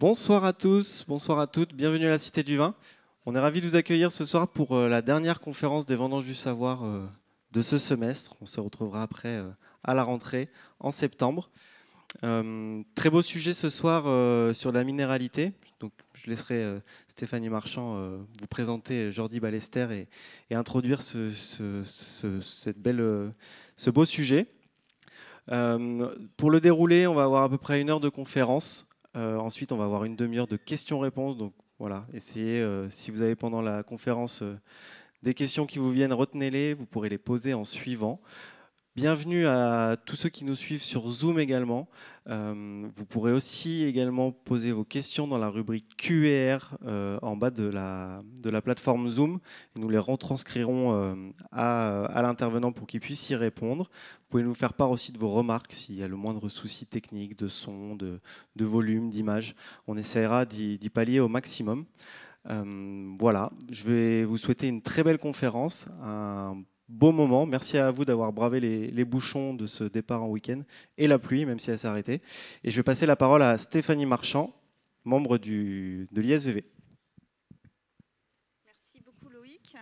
Bonsoir à tous, bonsoir à toutes, bienvenue à la Cité du Vin. On est ravis de vous accueillir ce soir pour la dernière conférence des Vendanges du Savoir de ce semestre. On se retrouvera après à la rentrée en septembre. Très beau sujet ce soir sur la minéralité. Donc, je laisserai Stéphanie Marchand vous présenter Jordi Ballester et introduire ce beau sujet. Pour le dérouler, on va avoir à peu près 1 heure de conférence. Ensuite, on va avoir une demi-heure de questions-réponses. Donc voilà, essayez, si vous avez pendant la conférence des questions qui vous viennent, retenez-les. Vous pourrez les poser en suivant. Bienvenue à tous ceux qui nous suivent sur Zoom également. Vous pourrez aussi également poser vos questions dans la rubrique Q&R en bas de la plateforme Zoom. Et nous les retranscrirons à l'intervenant pour qu'il puisse y répondre. Vous pouvez nous faire part aussi de vos remarques s'il y a le moindre souci technique, de son, de volume, d'image. On essaiera d'y pallier au maximum. Voilà, je vais vous souhaiter une très belle conférence, un beau moment. Merci à vous d'avoir bravé les bouchons de ce départ en week-end et la pluie, même si elle s'est arrêtée. Et je vais passer la parole à Stéphanie Marchand, membre de l'ISVV. Merci beaucoup Loïc.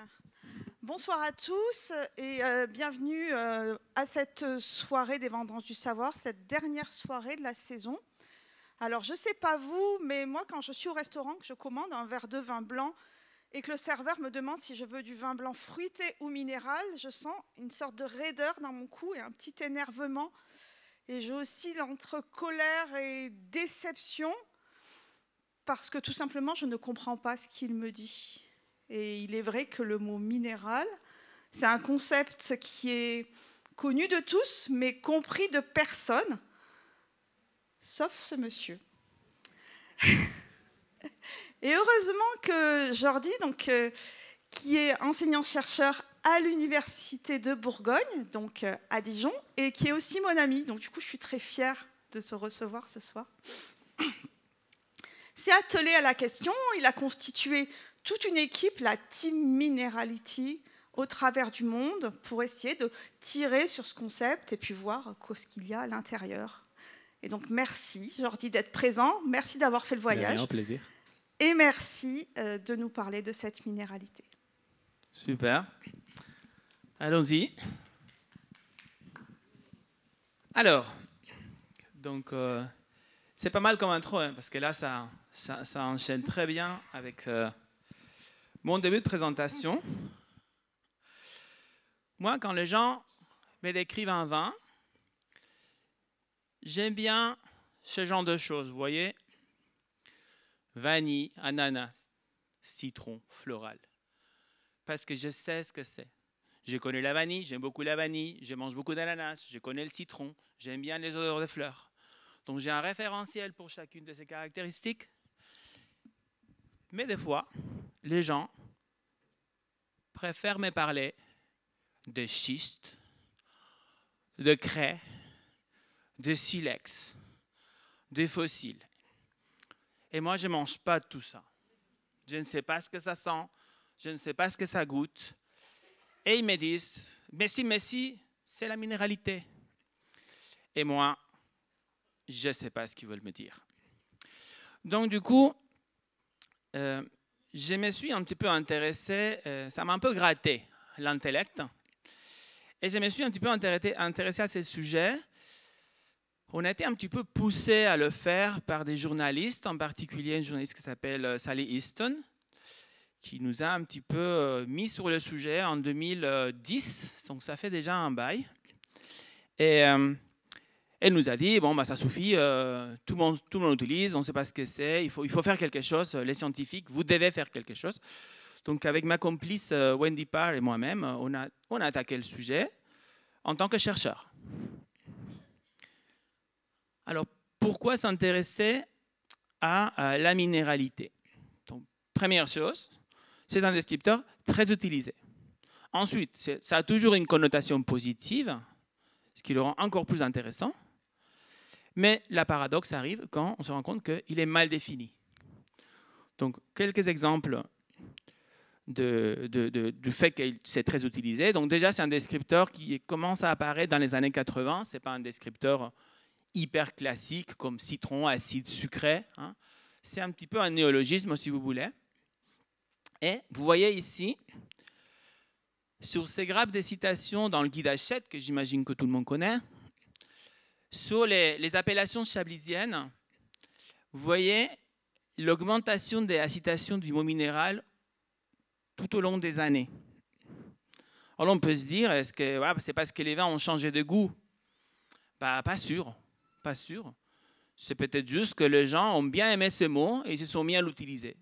Bonsoir à tous et bienvenue à cette soirée des Vendanges du Savoir, cette dernière soirée de la saison. Alors je ne sais pas vous, mais moi quand je suis au restaurant, que je commande un verre de vin blanc et que le serveur me demande si je veux du vin blanc fruité ou minéral, je sens une sorte de raideur dans mon cou et un petit énervement. Et j'oscille entre colère et déception parce que tout simplement, je ne comprends pas ce qu'il me dit. Et il est vrai que le mot minéral, c'est un concept qui est connu de tous, mais compris de personne, sauf ce monsieur. Et heureusement que Jordi, qui est enseignant-chercheur à l'Université de Bourgogne, donc à Dijon, et qui est aussi mon ami. Donc du coup, je suis très fière de te recevoir ce soir. S'est attelé à la question, il a constitué toute une équipe, la Team Minerality, au travers du monde, pour essayer de tirer sur ce concept et puis voir ce qu'il y a à l'intérieur. Et donc merci Jordi d'être présent, merci d'avoir fait le voyage. Un plaisir. Et merci de nous parler de cette minéralité. Super. Allons-y. Alors, donc, c'est pas mal comme intro, hein, parce que là, ça enchaîne très bien avec mon début de présentation. Moi, quand les gens me décrivent un vin, j'aime bien ce genre de choses, vous voyez ? Vanille, ananas, citron, floral. Parce que je sais ce que c'est. Je connais la vanille, j'aime beaucoup la vanille, je mange beaucoup d'ananas, je connais le citron, j'aime bien les odeurs de fleurs. Donc j'ai un référentiel pour chacune de ces caractéristiques. Mais des fois, les gens préfèrent me parler de schiste, de craie, de silex, de fossiles. Et moi, je ne mange pas tout ça. Je ne sais pas ce que ça sent, je ne sais pas ce que ça goûte. Et ils me disent, mais si, c'est la minéralité. Et moi, je ne sais pas ce qu'ils veulent me dire. Donc du coup, je me suis un petit peu intéressé, ça m'a un peu gratté l'intellect. Et je me suis un petit peu intéressé à ces sujets. On a été un petit peu poussé à le faire par des journalistes, en particulier une journaliste qui s'appelle Sally Easton, qui nous a un petit peu mis sur le sujet en 2010, donc ça fait déjà un bail. Et elle nous a dit, bon, bah, ça suffit, tout le monde l'utilise, on ne sait pas ce que c'est, il faut faire quelque chose, les scientifiques, vous devez faire quelque chose. Donc avec ma complice Wendy Parr et moi-même, on a attaqué le sujet en tant que chercheurs. Alors, pourquoi s'intéresser à la minéralité? Donc, première chose, c'est un descripteur très utilisé. Ensuite, ça a toujours une connotation positive, ce qui le rend encore plus intéressant. Mais la paradoxe arrive quand on se rend compte qu'il est mal défini. Donc, quelques exemples du fait que c'est très utilisé. Donc, déjà, c'est un descripteur qui commence à apparaître dans les années 80. Ce n'est pas un descripteur hyper classique comme citron, acide, sucré. Hein. C'est un petit peu un néologisme, si vous voulez. Et vous voyez ici, sur ces grappes de citations dans le guide Hachette, que j'imagine que tout le monde connaît, sur les appellations chablisiennes, vous voyez l'augmentation de la citation du mot minéral tout au long des années. Alors on peut se dire, est-ce que c'est parce que les vins ont changé de goût? Pas sûr, pas sûr. C'est peut-être juste que les gens ont bien aimé ce mot et ils se sont mis à l'utiliser.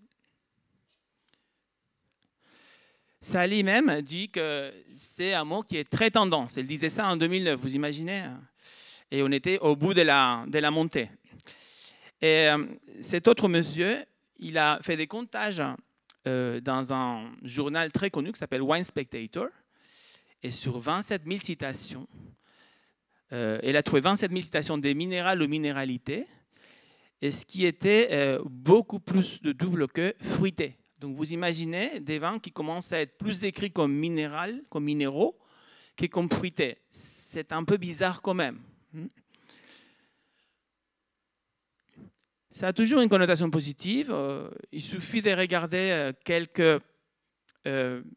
Sally même dit que c'est un mot qui est très tendance. Elle disait ça en 2009, vous imaginez? Et on était au bout de la montée. Et cet autre monsieur, il a fait des comptages dans un journal très connu qui s'appelle Wine Spectator. Et sur 27 000 citations, il a trouvé 27 000 citations des minérales ou minéralités, et ce qui était beaucoup plus de double que fruité. Donc vous imaginez des vins qui commencent à être plus décrits comme minéral, comme minéraux, que comme fruités. C'est un peu bizarre quand même. Ça a toujours une connotation positive. Il suffit de regarder quelques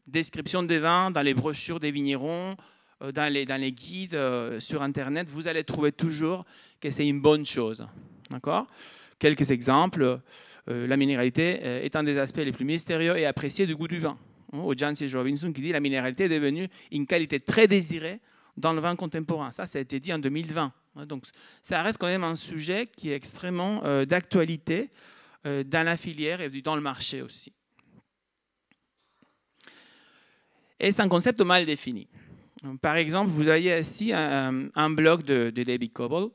descriptions des vins dans les brochures des vignerons, dans les guides sur Internet. Vous allez trouver toujours que c'est une bonne chose. D'accord ? Quelques exemples. La minéralité est un des aspects les plus mystérieux et appréciés du goût du vin. John C. Robinson qui dit la minéralité est devenue une qualité très désirée dans le vin contemporain. Ça a été dit en 2020. Donc, ça reste quand même un sujet qui est extrêmement d'actualité dans la filière et dans le marché aussi. Et c'est un concept mal défini. Par exemple, vous voyez ici un blog de David Coble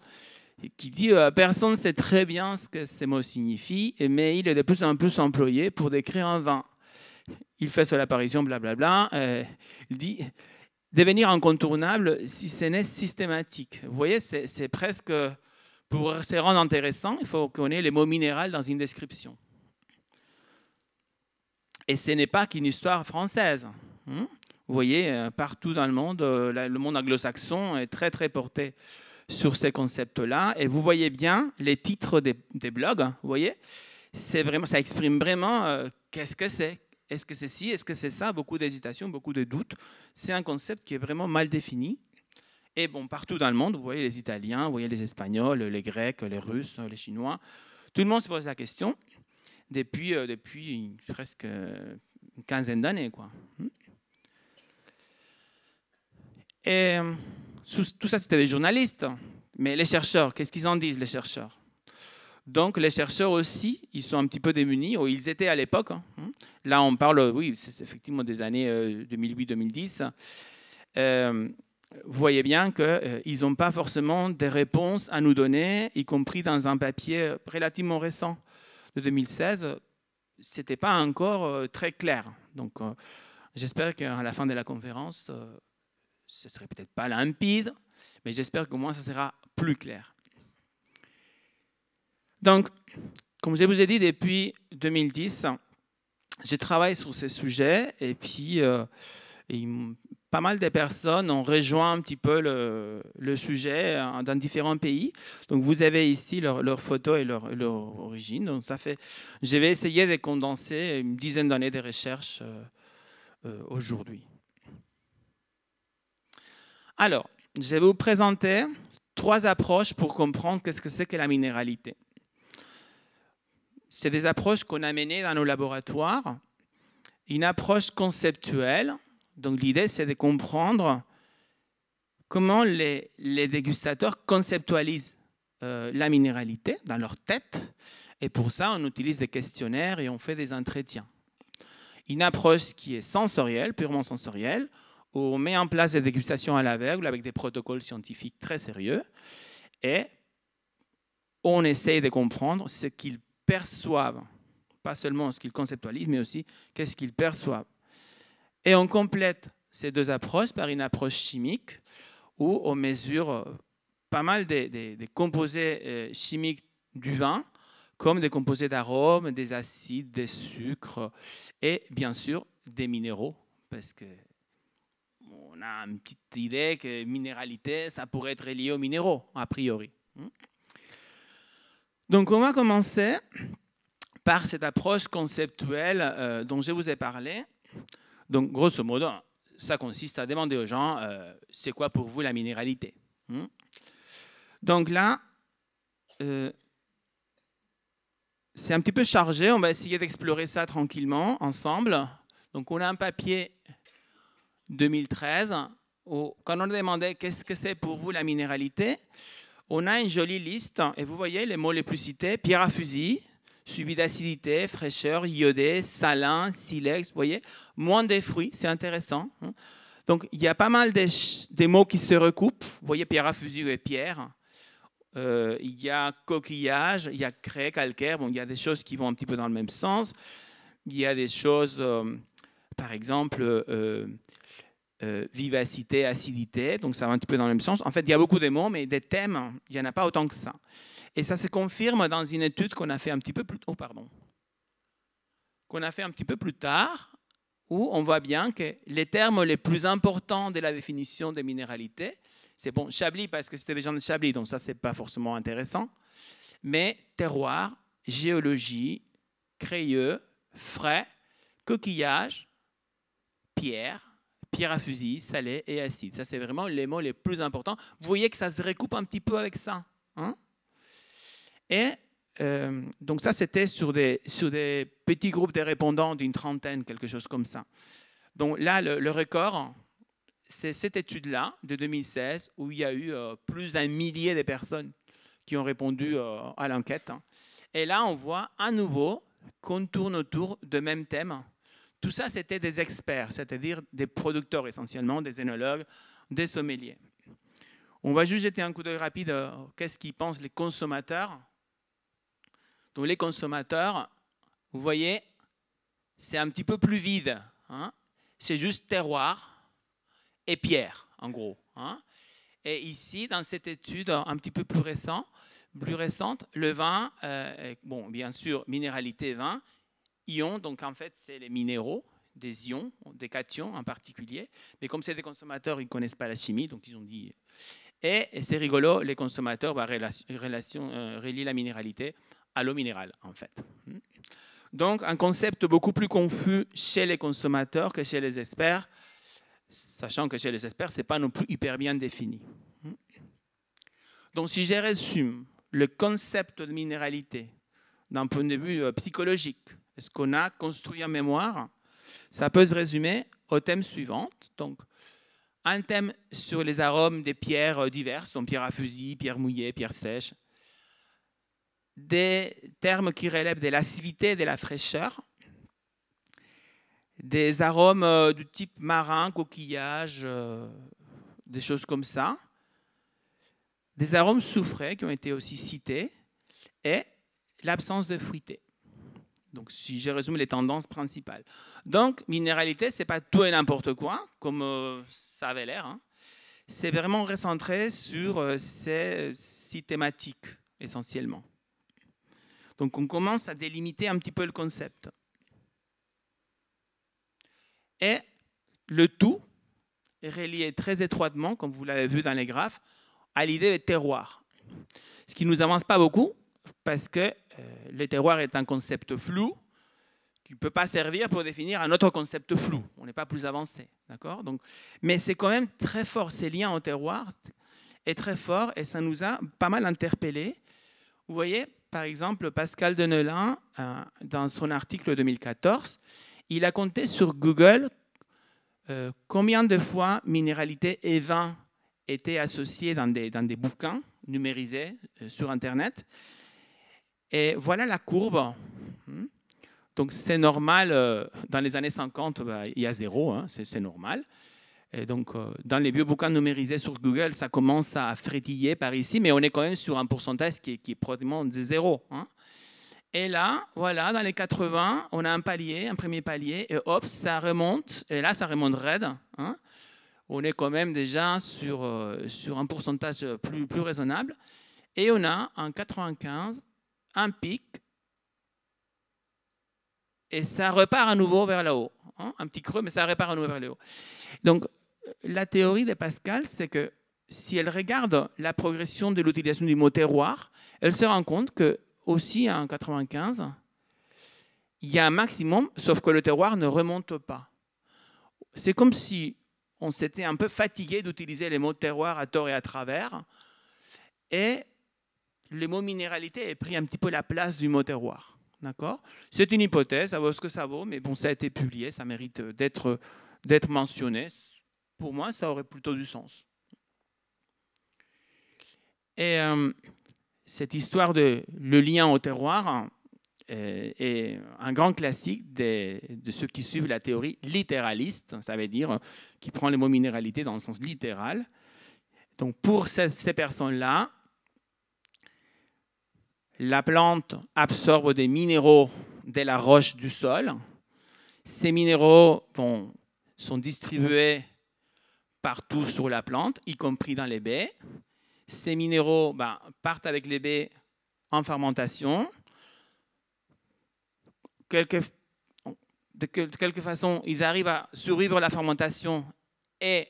qui dit personne ne sait très bien ce que ces mots signifient, mais il est de plus en plus employé pour décrire un vin. Il fait son apparition, blablabla. Il dit devenir incontournable si ce n'est systématique. Vous voyez, c'est presque, pour se rendre intéressant, il faut qu'on ait les mots minéral dans une description. Et ce n'est pas qu'une histoire française. Vous voyez, partout dans le monde anglo-saxon est très, très porté sur ces concepts-là. Et vous voyez bien les titres des blogs. Vous voyez, ça exprime vraiment qu'est-ce que c'est. Est-ce que c'est ci, est-ce que c'est ça? Beaucoup d'hésitation, beaucoup de doutes. C'est un concept qui est vraiment mal défini. Et bon, partout dans le monde, vous voyez les Italiens, vous voyez les Espagnols, les Grecs, les Russes, les Chinois. Tout le monde se pose la question depuis presque une quinzaine d'années, quoi. Et tout ça, c'était des journalistes. Mais les chercheurs, qu'est-ce qu'ils en disent, les chercheurs? Donc, les chercheurs aussi, ils sont un petit peu démunis, ou ils étaient à l'époque. Là, on parle, oui, c'est effectivement des années 2008-2010. Vous voyez bien qu'ils n'ont pas forcément des réponses à nous donner, y compris dans un papier relativement récent de 2016. Ce n'était pas encore très clair. Donc, j'espère qu'à la fin de la conférence, ce ne serait peut-être pas limpide, mais j'espère qu'au moins, ça sera plus clair. Donc, comme je vous ai dit, depuis 2010, je travaille sur ces sujets et puis pas mal de personnes ont rejoint un petit peu le sujet dans différents pays. Donc, vous avez ici leurs photos et leur origine. Donc, je vais essayer de condenser une dizaine d'années de recherche aujourd'hui. Alors, je vais vous présenter 3 approches pour comprendre qu'est-ce que c'est que la minéralité. C'est des approches qu'on a menées dans nos laboratoires. Une approche conceptuelle. Donc l'idée, c'est de comprendre comment les dégustateurs conceptualisent la minéralité dans leur tête. Et pour ça, on utilise des questionnaires et on fait des entretiens. Une approche qui est sensorielle, purement sensorielle, où on met en place des dégustations à l'aveugle avec des protocoles scientifiques très sérieux. Et on essaye de comprendre ce qu'ils perçoivent, pas seulement ce qu'ils conceptualisent, mais aussi qu'est-ce qu'ils perçoivent. Et on complète ces 2 approches par une approche chimique où on mesure pas mal des composés chimiques du vin, comme des composés d'arômes, des acides, des sucres et bien sûr des minéraux, parce qu'on a une petite idée que minéralité, ça pourrait être lié aux minéraux, a priori. Donc, on va commencer par cette approche conceptuelle dont je vous ai parlé. Donc, grosso modo, ça consiste à demander aux gens c'est quoi pour vous la minéralité. Donc là, c'est un petit peu chargé. On va essayer d'explorer ça tranquillement ensemble. Donc, on a un papier 2013 où, quand on demandait qu'est-ce que c'est pour vous la minéralité, on a une jolie liste. Et vous voyez les mots les plus cités: pierre à fusil, suivi d'acidité, fraîcheur, iodé, salin, silex. Vous voyez, moins des fruits, c'est intéressant. Donc, il y a pas mal des mots qui se recoupent. Vous voyez, pierre à fusil et pierre. Il y a coquillage, il y a craie, calcaire. Bon, il y a des choses qui vont un petit peu dans le même sens. Il y a des choses, par exemple, vivacité, acidité. Donc, ça va un petit peu dans le même sens. En fait, il y a beaucoup de mots, mais des thèmes, il n'y en a pas autant que ça. Et ça se confirme dans une étude qu'on a fait un petit peu plus tard, où on voit bien que les termes les plus importants de la définition des minéralités, c'est bon, Chablis, parce que c'était des gens de Chablis, donc ça, ce n'est pas forcément intéressant, mais terroir, géologie, crayeux, frais, coquillage, pierre à fusil, salé et acide. Ça, c'est vraiment les mots les plus importants. Vous voyez que ça se recoupe un petit peu avec ça. Et donc ça, c'était sur des petits groupes de répondants d'une trentaine, quelque chose comme ça. Donc là, le record, c'est cette étude-là de 2016 où il y a eu plus d'1 millier de personnes qui ont répondu à l'enquête. Et là, on voit à nouveau qu'on tourne autour de même thème. Tout ça, c'était des experts, c'est-à-dire des producteurs essentiellement, des œnologues, des sommeliers. On va juste jeter un coup d'œil rapide qu'est-ce qu'ils pensent les consommateurs. Donc les consommateurs, vous voyez, c'est un petit peu plus vide. C'est juste terroir et pierre, en gros. Et ici, dans cette étude un petit peu plus récente, le vin, bon, bien sûr, minéralité vin, ions, donc en fait, c'est les minéraux, des ions, des cations en particulier. Mais comme c'est des consommateurs, ils ne connaissent pas la chimie, donc ils ont dit... Et c'est rigolo, les consommateurs relient la minéralité à l'eau minérale, en fait. Donc, un concept beaucoup plus confus chez les consommateurs que chez les experts, sachant que chez les experts, ce n'est pas non plus hyper bien défini. Donc, si je résume le concept de minéralité d'un point de vue psychologique, ce qu'on a construit en mémoire, ça peut se résumer au thème suivant. Donc, un thème sur les arômes des pierres diverses, donc pierre à fusil, pierre mouillée, pierre sèche. Des termes qui relèvent de l'acidité et de la fraîcheur. Des arômes du type marin, coquillage, des choses comme ça. Des arômes soufrés qui ont été aussi cités. Et l'absence de fruité. Donc, si je résume les tendances principales. Donc, minéralité, ce n'est pas tout et n'importe quoi, comme ça avait l'air. C'est vraiment recentré sur ces 6 thématiques, essentiellement. Donc, on commence à délimiter un petit peu le concept. Et le tout est relié très étroitement, comme vous l'avez vu dans les graphes, à l'idée de terroir. Ce qui ne nous avance pas beaucoup, parce que le terroir est un concept flou qui ne peut pas servir pour définir un autre concept flou. On n'est pas plus avancé. D'accord ? Donc, mais c'est quand même très fort. Ces liens au terroir est très fort et ça nous a pas mal interpellés. Vous voyez, par exemple, Pascal Denelin, dans son article 2014, il a compté sur Google combien de fois minéralité et vin étaient associés dans des bouquins numérisés sur Internet. Et voilà la courbe. Donc, c'est normal. Dans les années 50, il y a 0, c'est normal. Et donc, dans les vieux bouquins numérisés sur Google, ça commence à frétiller par ici, mais on est quand même sur un pourcentage qui est pratiquement de 0. Et là, voilà, dans les 80, on a un premier palier, et hop, ça remonte. Et là, ça remonte raide. On est quand même déjà sur un pourcentage plus raisonnable. Et on a, en 95, un pic, et ça repart à nouveau vers le haut. Un petit creux, mais ça repart à nouveau vers le haut. Donc, la théorie de Pascal, c'est que si elle regarde la progression de l'utilisation du mot terroir, elle se rend compte que aussi en 95, il y a un maximum, sauf que le terroir ne remonte pas. C'est comme si on s'était un peu fatigué d'utiliser les mots terroir à tort et à travers, et le mot minéralité a pris un petit peu la place du mot terroir. D'accord ? C'est une hypothèse, ça vaut ce que ça vaut, mais bon, ça a été publié, ça mérite d'être mentionné. Pour moi, ça aurait plutôt du sens. Et cette histoire de le lien au terroir est un grand classique de ceux qui suivent la théorie littéraliste, ça veut dire qui prend le mot minéralité dans le sens littéral. Donc pour ces personnes-là, la plante absorbe des minéraux de la roche du sol. Ces minéraux sont distribués partout sur la plante, y compris dans les baies. Ces minéraux partent avec les baies en fermentation. De quelque façon, ils arrivent à survivre à la fermentation et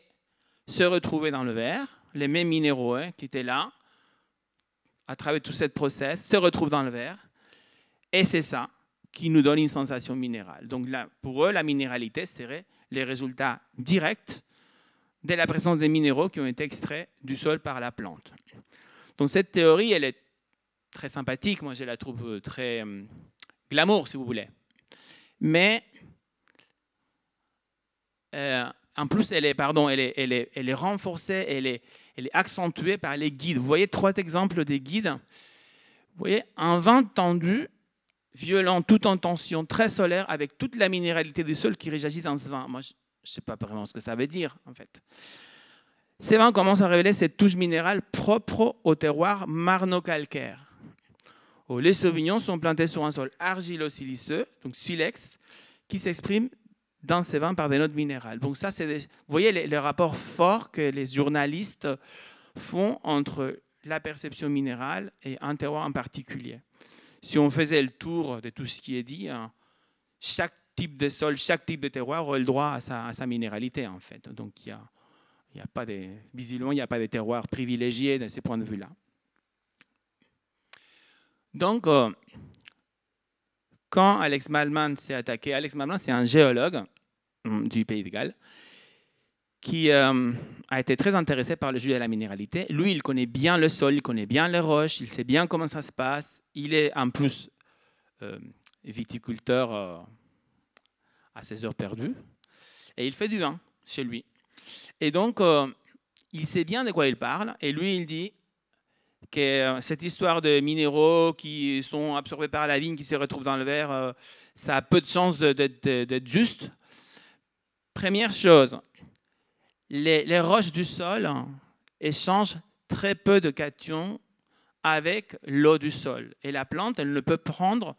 se retrouver dans le verre. Les mêmes minéraux qui étaient là, à travers tout ce process, se retrouvent dans le verre. Et c'est ça qui nous donne une sensation minérale. Donc là, pour eux, la minéralité serait les résultats directs de la présence des minéraux qui ont été extraits du sol par la plante. Donc cette théorie, elle est très sympathique. Moi, je la trouve très glamour, si vous voulez. Mais en plus, elle est renforcée, elle est accentuée par les guides. Vous voyez 3 exemples des guides. Vous voyez un vent tendu, violent, tout en tension, très solaire, avec toute la minéralité du sol qui réagit dans ce vent. Moi, je ne sais pas vraiment ce que ça veut dire, en fait. Ces vents commencent à révéler cette touche minérale propre au terroir marno-calcaire. Les sauvignons sont plantés sur un sol argilo-siliceux, donc silex, qui s'exprime dans ces vins par des notes minérales. Donc ça, vous voyez les rapports forts que les journalistes font entre la perception minérale et un terroir en particulier. Si on faisait le tour de tout ce qui est dit, chaque type de sol, chaque type de terroir aurait le droit à sa minéralité, en fait. Donc visiblement, il n'y a pas de terroirs privilégiés de ces points de vue-là. Donc, quand Alex Malman s'est attaqué, Alex Malman, c'est un géologue du Pays de Galles qui a été très intéressé par le sujet de la minéralité. Lui, il connaît bien le sol, il connaît bien les roches, il sait bien comment ça se passe. Il est en plus viticulteur à ses heures perdues et il fait du vin chez lui. Et donc, il sait bien de quoi il parle et lui, il dit que cette histoire de minéraux qui sont absorbés par la vigne, qui se retrouvent dans le verre, ça a peu de chances d'être juste. Première chose, les roches du sol échangent très peu de cations avec l'eau du sol. Et la plante, elle ne peut prendre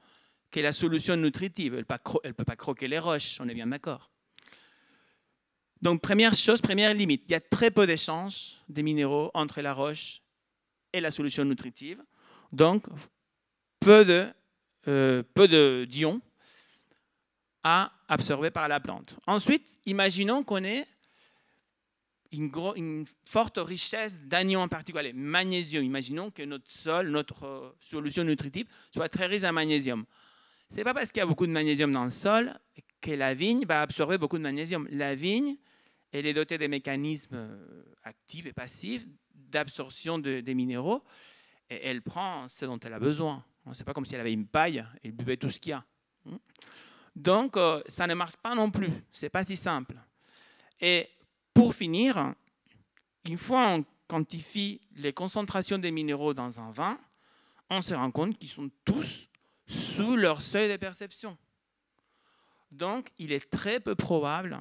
que la solution nutritive. Elle ne peut pas croquer les roches, on est bien d'accord. Donc, première chose, première limite, il y a très peu d'échanges des minéraux entre la roche et la solution nutritive. Donc, peu de d'ions à absorber par la plante. Ensuite, imaginons qu'on ait une forte richesse d'anions en particulier, magnésium. Imaginons que notre sol, notre solution nutritive soit très riche en magnésium. Ce n'est pas parce qu'il y a beaucoup de magnésium dans le sol que la vigne va absorber beaucoup de magnésium. La vigne, elle est dotée des mécanismes actifs et passifs d'absorption des minéraux et elle prend ce dont elle a besoin. Ce n'est pas comme si elle avait une paille et elle buvait tout ce qu'il y a. Donc, ça ne marche pas non plus. Ce n'est pas si simple. Et pour finir, une fois on quantifie les concentrations des minéraux dans un vin, on se rend compte qu'ils sont tous sous leur seuil de perception. Donc, il est très peu probable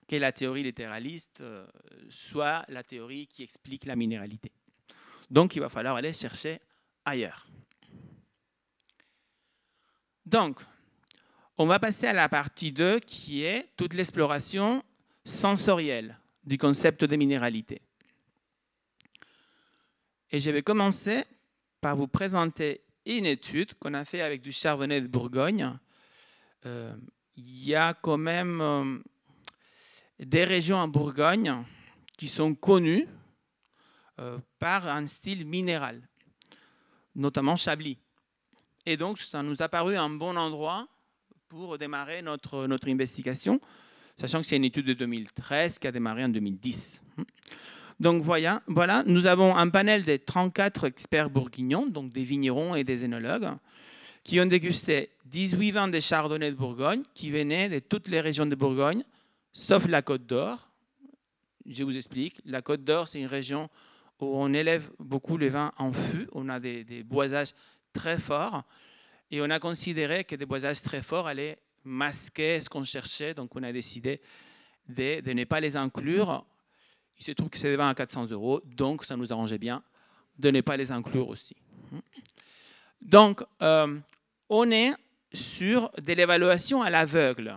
que la théorie littéraliste soit la théorie qui explique la minéralité. Donc, il va falloir aller chercher ailleurs. Donc, on va passer à la partie 2 qui est toute l'exploration sensorielle du concept de minéralité. Et je vais commencer par vous présenter une étude qu'on a faite avec du chardonnay de Bourgogne. Il y a quand même des régions en Bourgogne qui sont connues par un style minéral, notamment Chablis. Et donc, ça nous a paru un bon endroit pour démarrer notre investigation, sachant que c'est une étude de 2013 qui a démarré en 2010. Donc voilà, nous avons un panel de 34 experts bourguignons, donc des vignerons et des œnologues, qui ont dégusté 18 vins de Chardonnay de Bourgogne, qui venaient de toutes les régions de Bourgogne, sauf la Côte d'Or. Je vous explique. La Côte d'Or, c'est une région où on élève beaucoup les vins en fût. On a des boisages très forts. Et on a considéré que des boisages très forts allaient masquer ce qu'on cherchait. Donc, on a décidé de ne pas les inclure. Il se trouve que c'est des vins à 400 €. Donc, ça nous arrangeait bien de ne pas les inclure aussi. Donc, on est sur de l'évaluation à l'aveugle.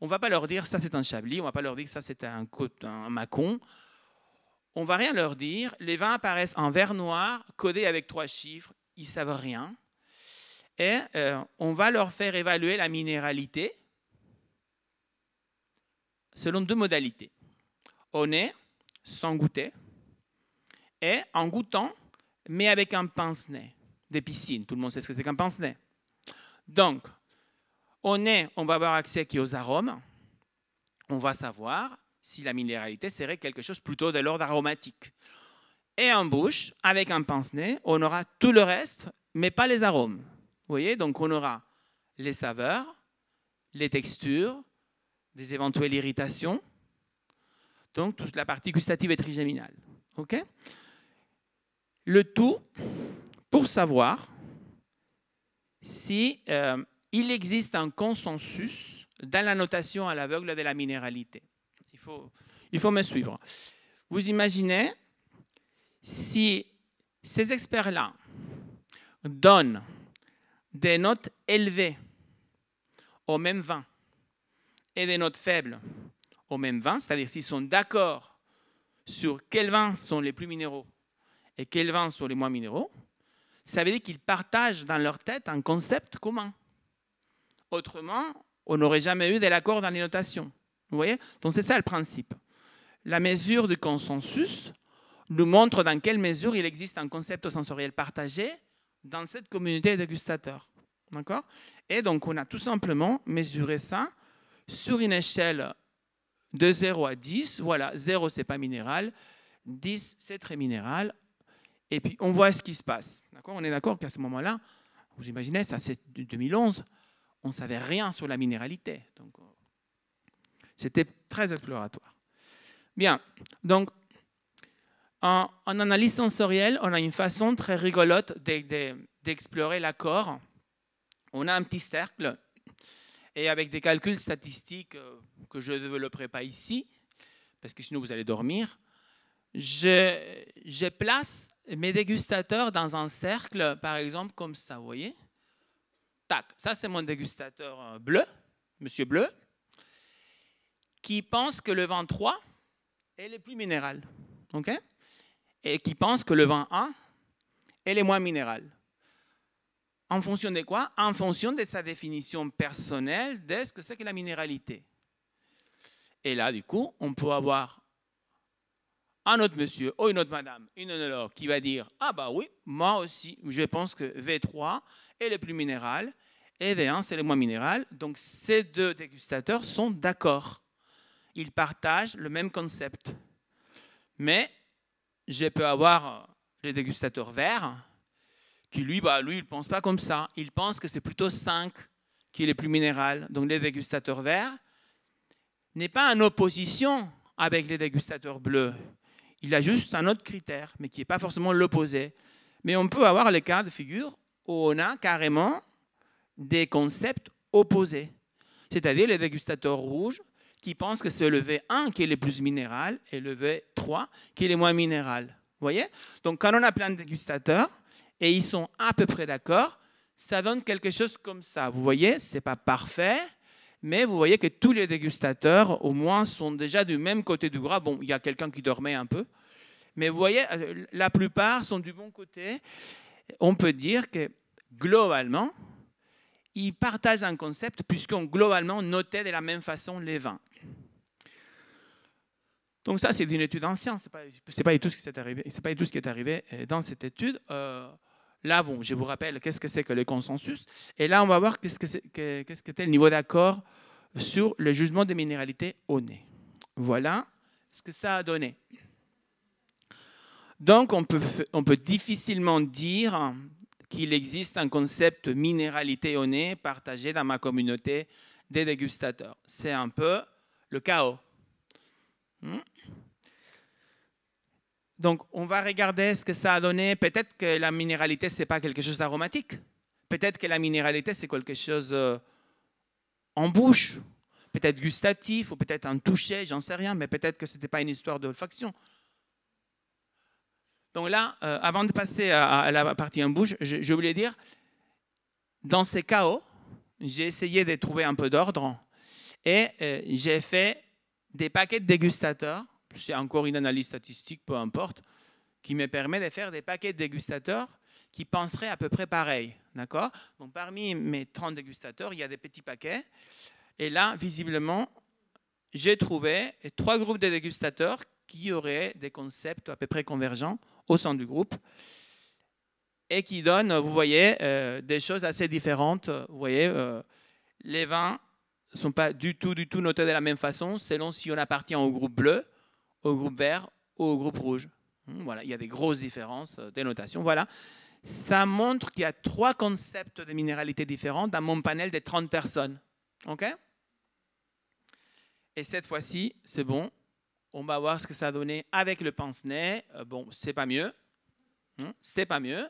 On ne va pas leur dire ça c'est un Chablis, on ne va pas leur dire ça c'est un Mâcon. On ne va rien leur dire. Les vins apparaissent en vert noir, codés avec 3 chiffres, ils ne savent rien. Et on va leur faire évaluer la minéralité selon 2 modalités. Au nez, sans goûter, et en goûtant, mais avec un pince-nez des piscines. Tout le monde sait ce que c'est qu'un pince-nez. Donc, au nez, on va avoir accès aux arômes. On va savoir si la minéralité serait quelque chose plutôt de l'ordre aromatique. Et en bouche, avec un pince-nez, on aura tout le reste, mais pas les arômes. Vous voyez, donc on aura les saveurs, les textures, des éventuelles irritations, donc toute la partie gustative et trigéminale. Okay? Le tout pour savoir si il existe un consensus dans la notation à l'aveugle de la minéralité. Il faut me suivre. Vous imaginez si ces experts-là donnent des notes élevées au même vin et des notes faibles au même vin, c'est-à-dire s'ils sont d'accord sur quels vins sont les plus minéraux et quels vins sont les moins minéraux, ça veut dire qu'ils partagent dans leur tête un concept commun. Autrement, on n'aurait jamais eu de l'accord dans les notations. Vous voyez? Donc c'est ça le principe. La mesure du consensus nous montre dans quelle mesure il existe un concept sensoriel partagé dans cette communauté de dégustateurs. D'accord? Et donc on a tout simplement mesuré ça sur une échelle de 0 à 10. Voilà, 0 c'est pas minéral, 10 c'est très minéral. Et puis on voit ce qui se passe. D'accord? On est d'accord qu'à ce moment-là, vous imaginez, ça c'est 2011, on ne savait rien sur la minéralité. Donc, c'était très exploratoire. Bien, donc en analyse sensorielle, on a une façon très rigolote d'explorer l'accord. On a un petit cercle et avec des calculs statistiques que je ne développerai pas ici, parce que sinon vous allez dormir, je place mes dégustateurs dans un cercle, par exemple, comme ça, vous voyez. Tac, ça c'est mon dégustateur bleu, monsieur bleu, qui pense que le vin 3 est le plus minéral, ok? Et qui pense que le vin 1 est le moins minéral. En fonction de quoi? En fonction de sa définition personnelle de ce que c'est que la minéralité. Et là, du coup, on peut avoir un autre monsieur ou une autre madame, une œnologue qui va dire « Ah bah oui, moi aussi, je pense que V3 est le plus minéral et V1 c'est le moins minéral. » Donc ces 2 dégustateurs sont d'accord. Ils partagent le même concept. Mais je peux avoir le dégustateur vert qui lui, il ne pense pas comme ça. Il pense que c'est plutôt 5 qui est le plus minéral. Donc le dégustateur vert n'est pas en opposition avec les dégustateurs bleus. Il a juste un autre critère, mais qui n'est pas forcément l'opposé. Mais on peut avoir les cas de figure où on a carrément des concepts opposés. C'est-à-dire les dégustateurs rouges qui pensent que c'est le V1 qui est le plus minéral et le V3 qui est le moins minéral. Vous voyez? Donc quand on a plein de dégustateurs et ils sont à peu près d'accord, ça donne quelque chose comme ça. Vous voyez? Ce n'est pas parfait. Mais vous voyez que tous les dégustateurs, au moins, sont déjà du même côté du gras. Bon, il y a quelqu'un qui dormait un peu. Mais vous voyez, la plupart sont du bon côté. On peut dire que, globalement, ils partagent un concept puisqu'on, globalement, notait de la même façon les vins. Donc ça, c'est une étude ancienne. Ce n'est pas du tout ce qui est arrivé dans cette étude. Là, bon, je vous rappelle qu'est-ce que c'est que le consensus. Et là, on va voir qu'est-ce que c'était le niveau d'accord sur le jugement de minéralité au nez. Voilà ce que ça a donné. Donc, on peut difficilement dire qu'il existe un concept minéralité au nez partagé dans ma communauté des dégustateurs. C'est un peu le chaos. Donc, on va regarder ce que ça a donné. Peut-être que la minéralité, ce n'est pas quelque chose d'aromatique. Peut-être que la minéralité, c'est quelque chose en bouche, peut-être gustatif, ou peut-être un toucher, j'en sais rien, mais peut-être que ce n'était pas une histoire d'olfaction. Donc là, avant de passer à la partie en bouche, je voulais dire, dans ces chaos, j'ai essayé de trouver un peu d'ordre et j'ai fait des paquets de dégustateurs. C'est encore une analyse statistique, peu importe, qui me permet de faire des paquets de dégustateurs qui penseraient à peu près pareil. D'accord ? Donc, parmi mes 30 dégustateurs, il y a des petits paquets. Et là, visiblement, j'ai trouvé 3 groupes de dégustateurs qui auraient des concepts à peu près convergents au sein du groupe et qui donnent, vous voyez, des choses assez différentes. Vous voyez, les vins ne sont pas du tout notés de la même façon selon si on appartient au groupe bleu, au groupe vert ou au groupe rouge. Voilà, il y a des grosses différences de notation. Voilà. Ça montre qu'il y a 3 concepts de minéralité différents dans mon panel de 30 personnes. OK ? Et cette fois-ci, c'est bon. On va voir ce que ça a donné avec le pince-nez. Bon, c'est pas mieux. C'est pas mieux.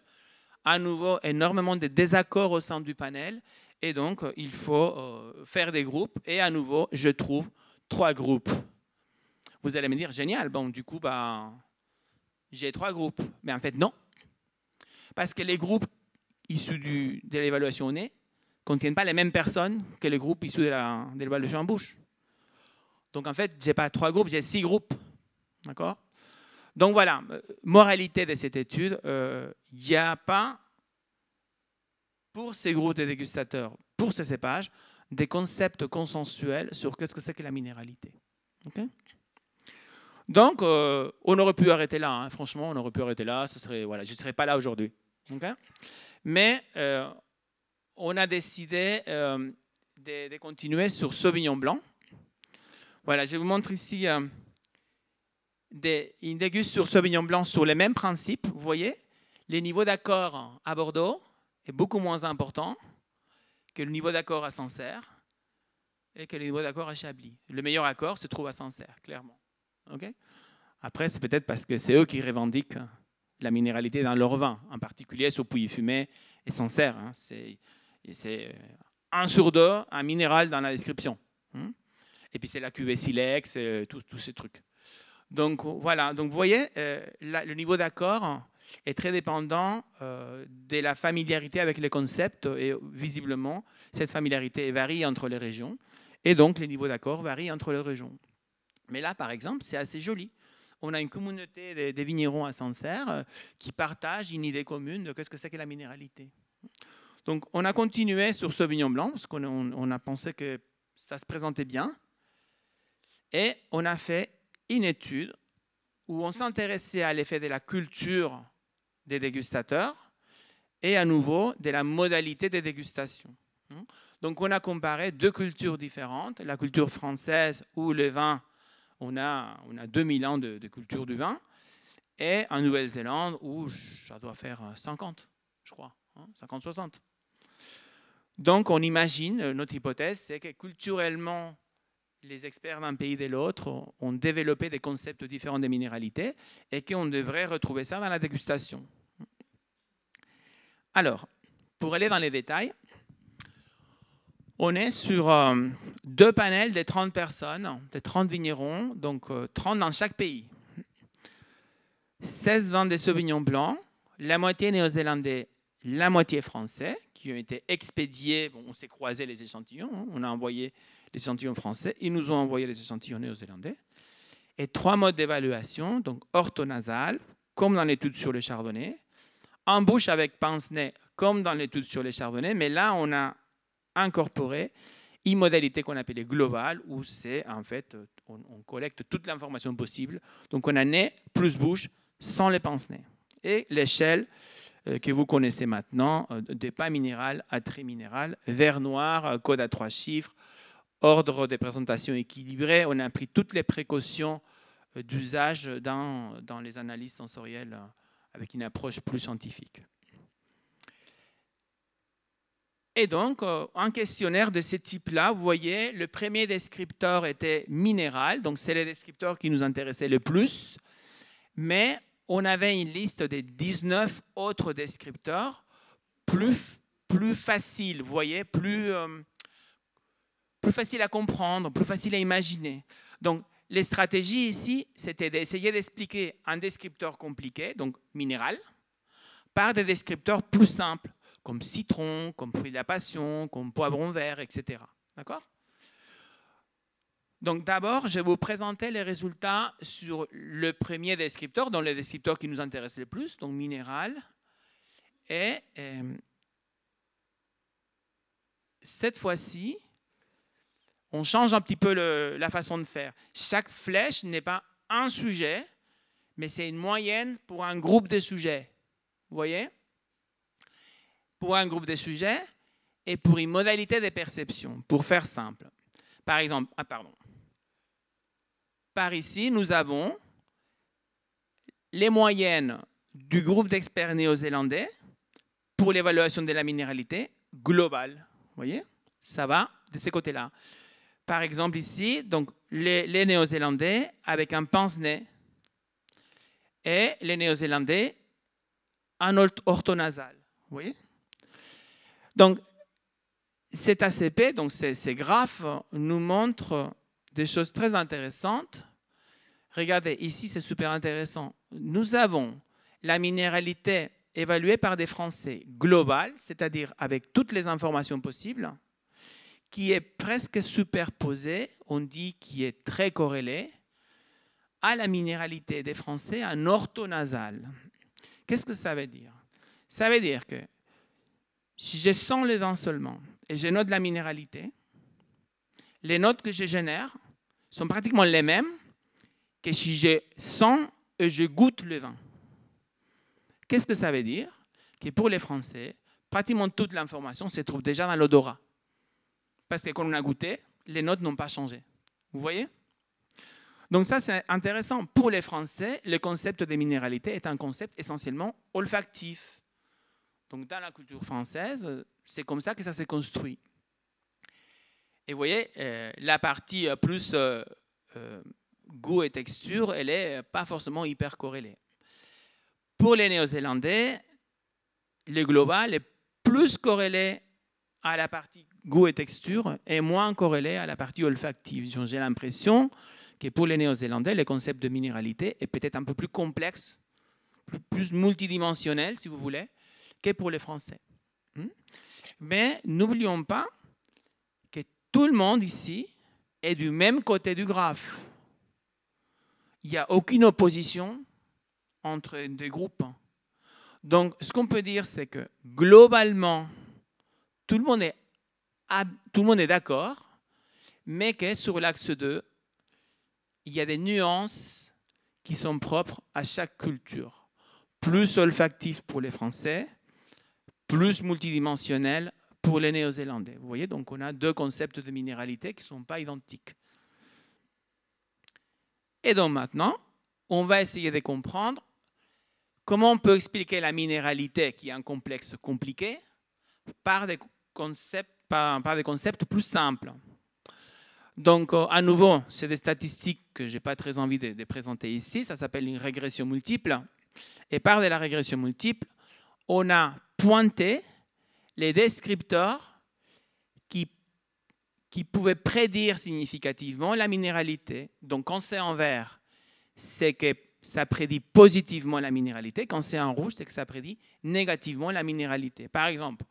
À nouveau, énormément de désaccords au sein du panel. Et donc, il faut faire des groupes. Et à nouveau, je trouve 3 groupes. Vous allez me dire, génial, bon, du coup, j'ai 3 groupes. Mais en fait, non. Parce que les groupes issus de l'évaluation au nez ne contiennent pas les mêmes personnes que les groupes issus de l'évaluation en bouche. Donc, en fait, je n'ai pas 3 groupes, j'ai 6 groupes. D'accord ? Donc, voilà, moralité de cette étude, il n'y a pas, pour ces groupes de dégustateurs, pour ces cépages, des concepts consensuels sur qu'est-ce que c'est que la minéralité. Okay ? Donc, on aurait pu arrêter là. Hein. Franchement, on aurait pu arrêter là. Voilà, je ne serais pas là aujourd'hui. Okay ? Mais on a décidé de continuer sur Sauvignon blanc. Voilà, je vous montre ici une déguste sur Sauvignon blanc sur les mêmes principes. Vous voyez, les niveaux d'accord à Bordeaux est beaucoup moins important que le niveau d'accord à Sancerre et que le niveau d'accord à Chablis. Le meilleur accord se trouve à Sancerre, clairement. Okay ? Après, c'est peut-être parce que c'est eux qui revendiquent la minéralité dans leur vin, en particulier sur Pouilly-Fumé et Sancerre. Hein. C'est 1 sur 2, un minéral dans la description. Et puis c'est la cuvée Silex, tous ces trucs. Donc voilà, donc vous voyez, le niveau d'accord est très dépendant de la familiarité avec les concepts et visiblement, cette familiarité varie entre les régions et donc les niveaux d'accord varient entre les régions. Mais là, par exemple, c'est assez joli. On a une communauté des vignerons à Sancerre qui partagent une idée commune de ce que c'est que la minéralité. Donc on a continué sur Sauvignon blanc parce qu'on a pensé que ça se présentait bien. Et on a fait une étude où on s'intéressait à l'effet de la culture des dégustateurs et à nouveau de la modalité des dégustations. Donc on a comparé 2 cultures différentes, la culture française où le vin, on a 2000 ans de culture du vin, et en Nouvelle-Zélande où ça doit faire 50, je crois, 50-60. Donc on imagine, notre hypothèse, c'est que culturellement, les experts d'un pays et de l'autre ont développé des concepts différents de minéralité et qu'on devrait retrouver ça dans la dégustation. Alors, pour aller dans les détails, on est sur 2 panels de 30 personnes, de 30 vignerons, donc 30 dans chaque pays. 16 vins de Sauvignon blanc, la moitié néo-zélandais, la moitié français, qui ont été expédiés. Bon, on s'est croisé les échantillons, on a envoyé les échantillons français, ils nous ont envoyé les échantillons néo-zélandais. Et 3 modes d'évaluation, donc orthonasal, comme dans l'étude sur le chardonnay, en bouche avec pince-nez, comme dans l'étude sur les chardonnays, mais là, on a incorporé une modalité qu'on appelait globale, où c'est en fait, on collecte toute l'information possible. Donc, on a nez plus bouche sans les pince-nez. Et l'échelle que vous connaissez maintenant, de pas minéral à très minéral, vert noir, code à 3 chiffres, ordre de présentation équilibré. On a pris toutes les précautions d'usage dans les analyses sensorielles avec une approche plus scientifique. Et donc, un questionnaire de ce type-là, vous voyez, le premier descripteur était minéral, donc c'est le descripteur qui nous intéressait le plus, mais on avait une liste de 19 autres descripteurs plus faciles, vous voyez, plus facile à comprendre, plus facile à imaginer. Donc, les stratégies ici, c'était d'essayer d'expliquer un descripteur compliqué, donc minéral, par des descripteurs plus simples, comme citron, comme fruit de la passion, comme poivron vert, etc. D'accord ? Donc d'abord, je vais vous présenter les résultats sur le premier descripteur, donc le descripteur qui nous intéresse le plus, donc minéral. Et cette fois-ci, on change un petit peu la façon de faire. Chaque flèche n'est pas un sujet, mais c'est une moyenne pour un groupe de sujets. Vous voyez ? Pour un groupe de sujets et pour une modalité de perception, pour faire simple. Par exemple, par ici, nous avons les moyennes du groupe d'experts néo-zélandais pour l'évaluation de la minéralité globale. Vous voyez ? Ça va de ce côté-là. Par exemple, ici, donc, les Néo-Zélandais avec un pince-nez et les Néo-Zélandais en orthonasal. Vous voyez ? Donc, cet ACP, donc ces graphes, nous montrent des choses très intéressantes. Regardez, ici, c'est super intéressant. Nous avons la minéralité évaluée par des Français globale, c'est-à-dire avec toutes les informations possibles, qui est presque superposée, on dit qui est très corrélée, à la minéralité des Français en orthonasal. Qu'est-ce que ça veut dire ? Ça veut dire que si je sens le vin seulement et je note la minéralité, les notes que je génère sont pratiquement les mêmes que si je sens et je goûte le vin. Qu'est-ce que ça veut dire ? Que pour les Français, pratiquement toute l'information se trouve déjà dans l'odorat. Parce que quand on a goûté, les notes n'ont pas changé. Vous voyez ? Donc ça, c'est intéressant. Pour les Français, le concept de minéralité est un concept essentiellement olfactif. Donc, dans la culture française, c'est comme ça que ça s'est construit. Et vous voyez, la partie plus goût et texture, elle n'est pas forcément hyper corrélée. Pour les Néo-Zélandais, le global est plus corrélé à la partie goût et texture et moins corrélé à la partie olfactive. J'ai l'impression que pour les Néo-Zélandais, le concept de minéralité est peut-être un peu plus complexe, plus multidimensionnel, si vous voulez, que pour les Français. Mais n'oublions pas que tout le monde ici est du même côté du graphe. Il n'y a aucune opposition entre deux groupes. Donc, ce qu'on peut dire, c'est que globalement, tout le monde est d'accord, mais que sur l'axe 2, il y a des nuances qui sont propres à chaque culture. Plus olfactif pour les Français, plus multidimensionnel pour les Néo-Zélandais. Vous voyez, donc on a deux concepts de minéralité qui ne sont pas identiques. Et donc maintenant, on va essayer de comprendre comment on peut expliquer la minéralité, qui est un complexe compliqué, par des concepts plus simples. Donc, à nouveau, c'est des statistiques que je n'ai pas très envie de présenter ici. Ça s'appelle une régression multiple. Et par de la régression multiple, on a pointé les descripteurs qui pouvaient prédire significativement la minéralité. Donc, quand c'est en vert, c'est que ça prédit positivement la minéralité. Quand c'est en rouge, c'est que ça prédit négativement la minéralité. Par exemple,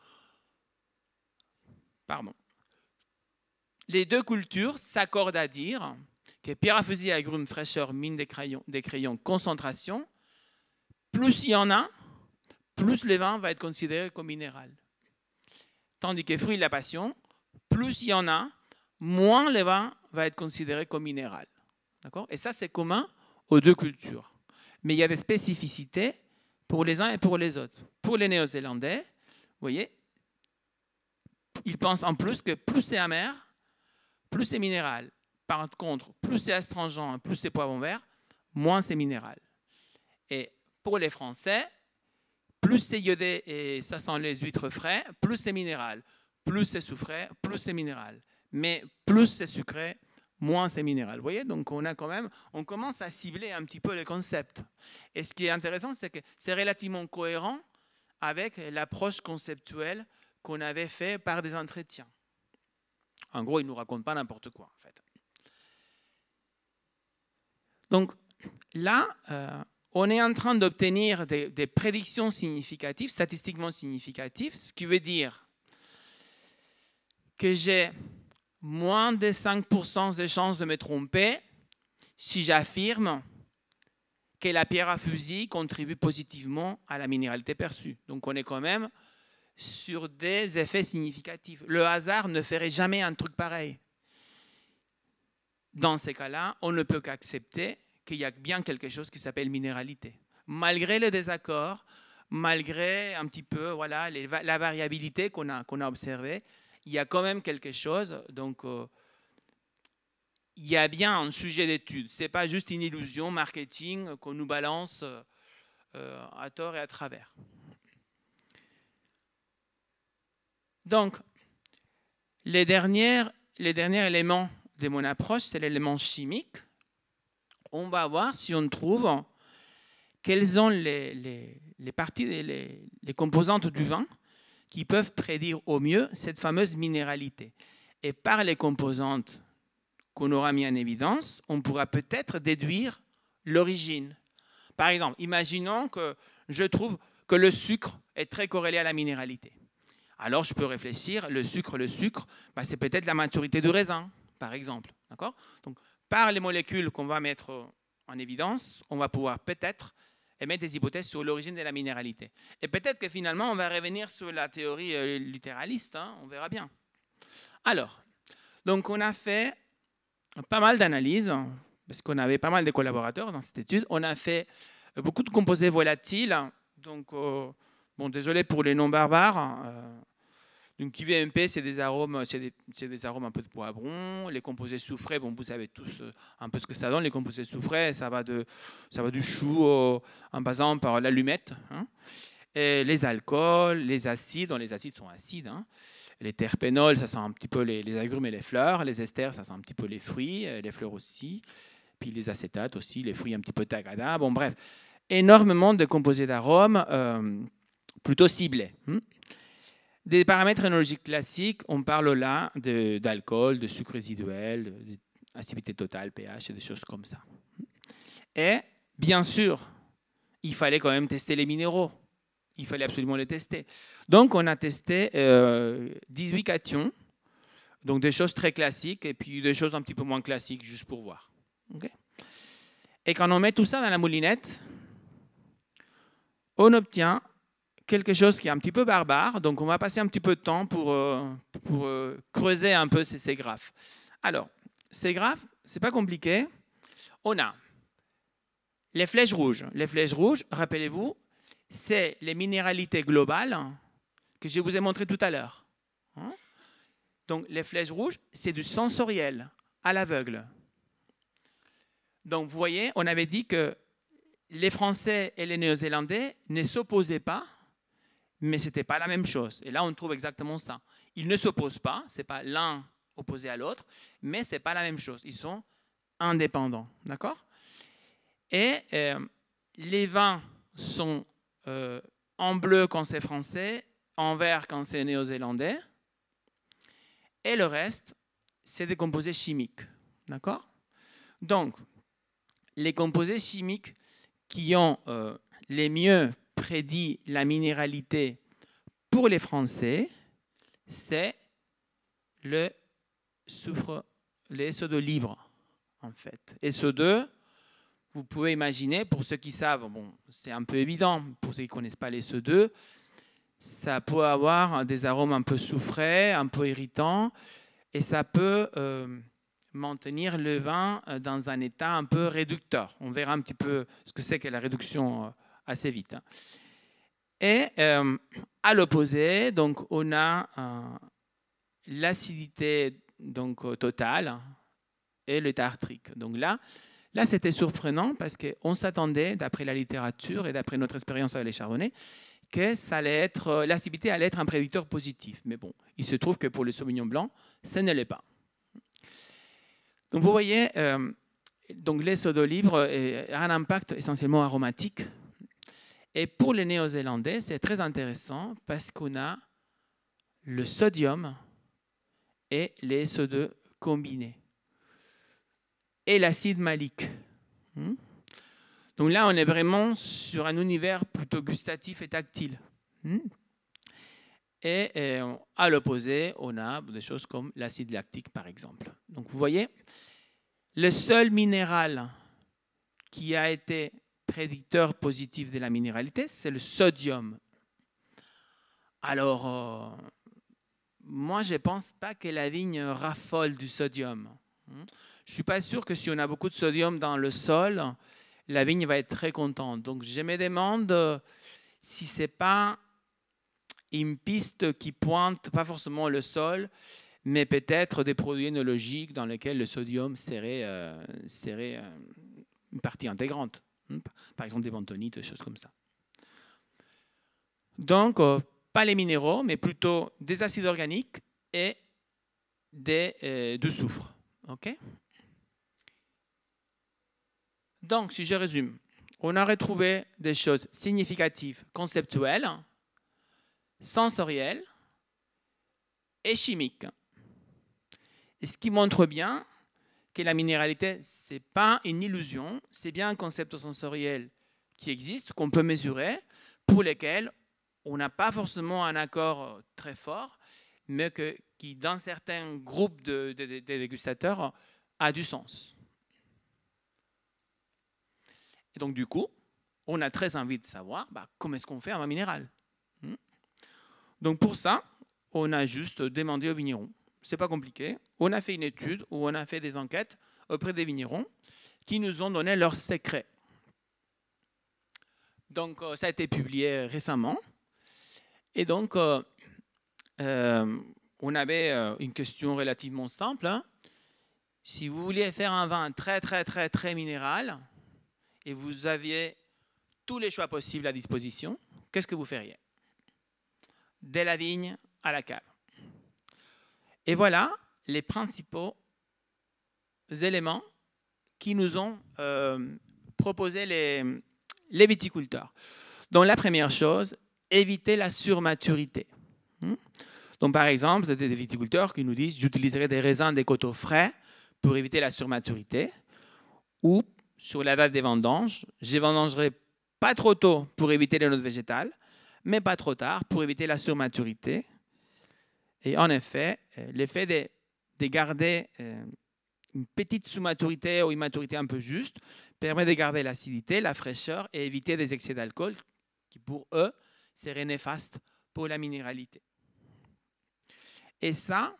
les deux cultures s'accordent à dire que pierre à fusil, agrumes, fraîcheur, mine des crayons, concentration, plus il y en a, plus le vin va être considéré comme minéral. Tandis que fruit de la passion, plus il y en a, moins le vin va être considéré comme minéral. D'accord ? Et ça, c'est commun aux deux cultures. Mais il y a des spécificités pour les uns et pour les autres. Pour les Néo-Zélandais, vous voyez, ils pensent en plus que plus c'est amer, plus c'est minéral. Par contre, plus c'est astringent, plus c'est poivron vert, moins c'est minéral. Et pour les Français, plus c'est iodé et ça sent les huîtres frais, plus c'est minéral. Plus c'est soufré, plus c'est minéral. Mais plus c'est sucré, moins c'est minéral. Vous voyez, donc on commence à cibler un petit peu le concept. Et ce qui est intéressant, c'est que c'est relativement cohérent avec l'approche conceptuelle qu'on avait fait par des entretiens. En gros, ils ne nous racontent pas n'importe quoi, en fait. Donc là, on est en train d'obtenir des prédictions significatives, statistiquement significatives, ce qui veut dire que j'ai moins de 5% de chances de me tromper si j'affirme que la pierre à fusil contribue positivement à la minéralité perçue. Donc on est quand même sur des effets significatifs. Le hasard ne ferait jamais un truc pareil. Dans ces cas-là, on ne peut qu'accepter qu'il y a bien quelque chose qui s'appelle minéralité. Malgré le désaccord, malgré un petit peu voilà, la variabilité qu'on a observée, il y a quand même quelque chose. Donc, il y a bien un sujet d'étude. Ce n'est pas juste une illusion marketing qu'on nous balance à tort et à travers. Donc, les derniers éléments de mon approche, c'est l'élément chimique. On va voir si on trouve quelles sont les parties, les composantes du vin qui peuvent prédire au mieux cette fameuse minéralité. Et par les composantes qu'on aura mis en évidence, on pourra peut-être déduire l'origine. Par exemple, imaginons que je trouve que le sucre est très corrélé à la minéralité. Alors, je peux réfléchir, le sucre, c'est peut-être la maturité du raisin, par exemple. D'accord ? Donc, par les molécules qu'on va mettre en évidence, on va pouvoir peut-être émettre des hypothèses sur l'origine de la minéralité. Et peut-être que finalement, on va revenir sur la théorie littéraliste, hein, on verra bien. Alors, donc on a fait pas mal d'analyses, parce qu'on avait pas mal de collaborateurs dans cette étude. On a fait beaucoup de composés volatiles, donc bon, désolé pour les noms barbares. Donc IVMP, c'est des arômes un peu de poivron. Les composés soufrés, bon, vous savez tous un peu ce que ça donne. Les composés soufrés, ça va du chou en passant par l'allumette. Hein. Et les alcools, les acides, les acides sont acides. Hein. Les terpénols, ça sent un petit peu les agrumes et les fleurs. Les esters, ça sent un petit peu les fruits, les fleurs aussi. Puis les acétates aussi, les fruits un petit peu tagada. Bon, bref, énormément de composés d'arômes plutôt ciblés. Des paramètres œnologiques classiques, on parle là d'alcool, de sucre résiduel, d'acidité totale, pH, et des choses comme ça. Et bien sûr, il fallait quand même tester les minéraux. Il fallait absolument les tester. Donc, on a testé 18 cations, donc des choses très classiques et puis des choses un petit peu moins classiques, juste pour voir. Okay. Et quand on met tout ça dans la moulinette, on obtient quelque chose qui est un petit peu barbare. Donc, on va passer un petit peu de temps pour creuser un peu ces graphes. Alors, ces graphes, ce n'est pas compliqué. On a les flèches rouges. Les flèches rouges, rappelez-vous, c'est les minéralités globales que je vous ai montrées tout à l'heure. Donc, les flèches rouges, c'est du sensoriel, à l'aveugle. Donc, vous voyez, on avait dit que les Français et les Néo-Zélandais ne s'opposaient pas, mais ce n'était pas la même chose. Et là, on trouve exactement ça. Ils ne s'opposent pas, ce n'est pas l'un opposé à l'autre, mais ce n'est pas la même chose. Ils sont indépendants. D'accord ? Et les vins sont en bleu quand c'est français, en vert quand c'est néo-zélandais, et le reste, c'est des composés chimiques. D'accord ? Donc, les composés chimiques qui ont les mieux prédit la minéralité pour les Français, c'est le soufre, les SO2 libres, en fait. SO2, vous pouvez imaginer, pour ceux qui savent, bon, c'est un peu évident, pour ceux qui ne connaissent pas les SO2, ça peut avoir des arômes un peu soufrés, un peu irritants, et ça peut maintenir le vin dans un état un peu réducteur. On verra un petit peu ce que c'est que la réduction assez vite. Et à l'opposé, donc on a l'acidité donc totale et le tartrique. Donc là c'était surprenant parce qu'on s'attendait, d'après la littérature et d'après notre expérience avec les chardonnays, que l'acidité allait être un prédicteur positif. Mais bon, il se trouve que pour le Sauvignon blanc, ça ne l'est pas. Donc vous voyez, donc les sodos libres ont un impact essentiellement aromatique. Et pour les Néo-Zélandais, c'est très intéressant parce qu'on a le sodium et les SO2 combinés. Et l'acide malique. Donc là, on est vraiment sur un univers plutôt gustatif et tactile. Et à l'opposé, on a des choses comme l'acide lactique, par exemple. Donc vous voyez, le seul minéral qui a été prédicteur positif de la minéralité, c'est le sodium. Alors, moi, je ne pense pas que la vigne raffole du sodium. Je ne suis pas sûr que si on a beaucoup de sodium dans le sol, la vigne va être très contente. Donc, je me demande si ce n'est pas une piste qui pointe, pas forcément le sol, mais peut-être des produits œnologiques dans lesquels le sodium serait une partie intégrante. Par exemple, des bentonites, des choses comme ça. Donc, pas les minéraux, mais plutôt des acides organiques et du soufre. Okay? Donc, si je résume, on a retrouvé des choses significatives, conceptuelles, sensorielles et chimiques. Et ce qui montre bien que la minéralité, ce n'est pas une illusion, c'est bien un concept sensoriel qui existe, qu'on peut mesurer, pour lequel on n'a pas forcément un accord très fort, mais qui, dans certains groupes de dégustateurs, a du sens. Et donc, du coup, on a très envie de savoir comment est-ce qu'on fait un vin minéral. Donc, pour ça, on a juste demandé aux vignerons. Ce n'est pas compliqué. On a fait une étude où on a fait des enquêtes auprès des vignerons qui nous ont donné leurs secrets. Donc, ça a été publié récemment. Et donc, on avait une question relativement simple. Si vous vouliez faire un vin très, très, très, très minéral et vous aviez tous les choix possibles à disposition, qu'est-ce que vous feriez? De la vigne à la cave. Et voilà les principaux éléments qui nous ont proposé les viticulteurs. Donc la première chose, éviter la surmaturité. Donc par exemple, des viticulteurs qui nous disent j'utiliserai des raisins des coteaux frais pour éviter la surmaturité, ou sur la date des vendanges, je vendangerai pas trop tôt pour éviter les notes végétales, mais pas trop tard pour éviter la surmaturité. Et en effet, l'effet de garder une petite sous-maturité ou une maturité un peu juste permet de garder l'acidité, la fraîcheur et éviter des excès d'alcool qui, pour eux, seraient néfastes pour la minéralité. Et ça,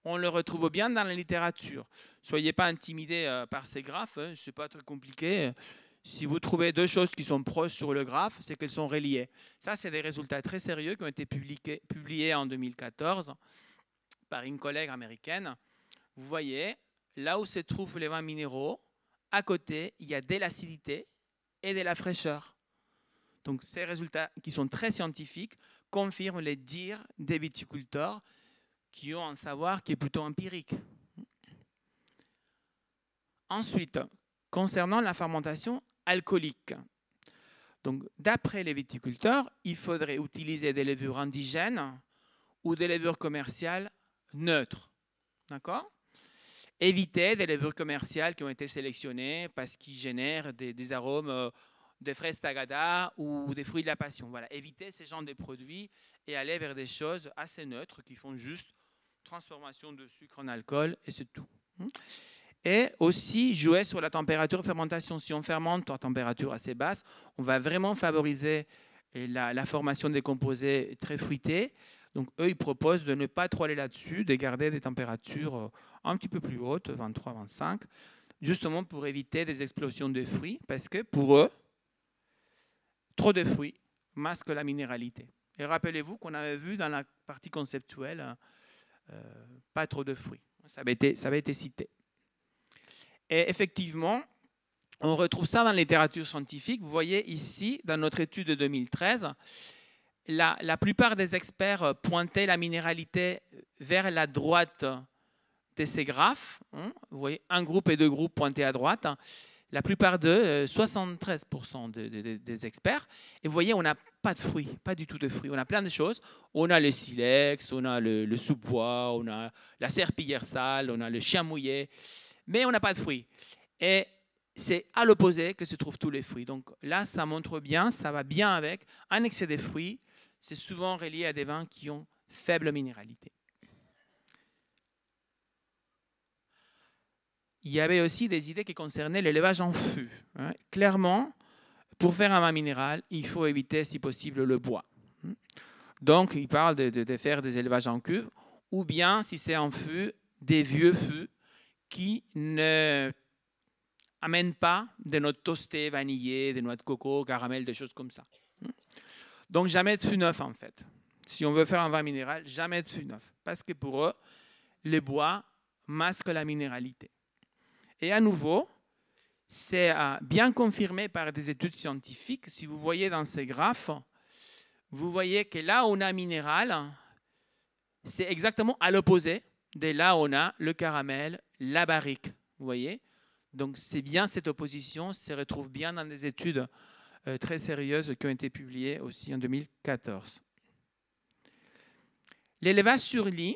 on le retrouve bien dans la littérature. Soyez pas intimidés par ces graphes, ce n'est pas très compliqué. Si vous trouvez deux choses qui sont proches sur le graphe, c'est qu'elles sont reliées. Ça, c'est des résultats très sérieux qui ont été publiés en 2014 par une collègue américaine. Vous voyez, là où se trouvent les vins minéraux, à côté, il y a de l'acidité et de la fraîcheur. Donc, ces résultats qui sont très scientifiques confirment les dires des viticulteurs qui ont un savoir qui est plutôt empirique. Ensuite, concernant la fermentation alcoolique. Donc, d'après les viticulteurs, il faudrait utiliser des levures indigènes ou des levures commerciales neutres. D'accord ? Éviter des levures commerciales qui ont été sélectionnées parce qu'ils génèrent des arômes de fraises tagada ou des fruits de la passion. Voilà, éviter ces genres de produits et aller vers des choses assez neutres qui font juste transformation de sucre en alcool et c'est tout. Et aussi jouer sur la température de fermentation. Si on fermente à température assez basse, on va vraiment favoriser la formation des composés très fruités. Donc eux, ils proposent de ne pas trop aller là-dessus, de garder des températures un petit peu plus hautes, 23, 25, justement pour éviter des explosions de fruits, parce que pour eux, trop de fruits masque la minéralité. Et rappelez-vous qu'on avait vu dans la partie conceptuelle, pas trop de fruits. Ça avait été cité. Et effectivement, on retrouve ça dans la littérature scientifique. Vous voyez ici, dans notre étude de 2013, la plupart des experts pointaient la minéralité vers la droite de ces graphes. Vous voyez, un groupe et deux groupes pointés à droite. La plupart d'eux, 73% des experts. Et vous voyez, on n'a pas de fruits, pas du tout de fruits. On a plein de choses. On a le silex, on a le sous-bois, on a la serpillière sale, on a le chien mouillé, mais on n'a pas de fruits. Et c'est à l'opposé que se trouvent tous les fruits. Donc là, ça montre bien, ça va bien avec un excès de fruits. C'est souvent relié à des vins qui ont faible minéralité. Il y avait aussi des idées qui concernaient l'élevage en fût. Clairement, pour faire un vin minéral, il faut éviter, si possible, le bois. Donc, il parle de faire des élevages en cuve, ou bien, si c'est en fût, des vieux fûts qui ne amènent pas des noix toastées, vanillées, des noix de coco, caramel, des choses comme ça. Donc, jamais de fût neuf, en fait. Si on veut faire un vin minéral, jamais de fût neuf. Parce que pour eux, le bois masque la minéralité. Et à nouveau, c'est bien confirmé par des études scientifiques. Si vous voyez dans ces graphes, vous voyez que là où on a minéral, c'est exactement à l'opposé de là où on a le caramel, la barrique. Vous voyez? Donc c'est bien cette opposition, se retrouve bien dans des études très sérieuses qui ont été publiées aussi en 2014. L'élevage sur lit.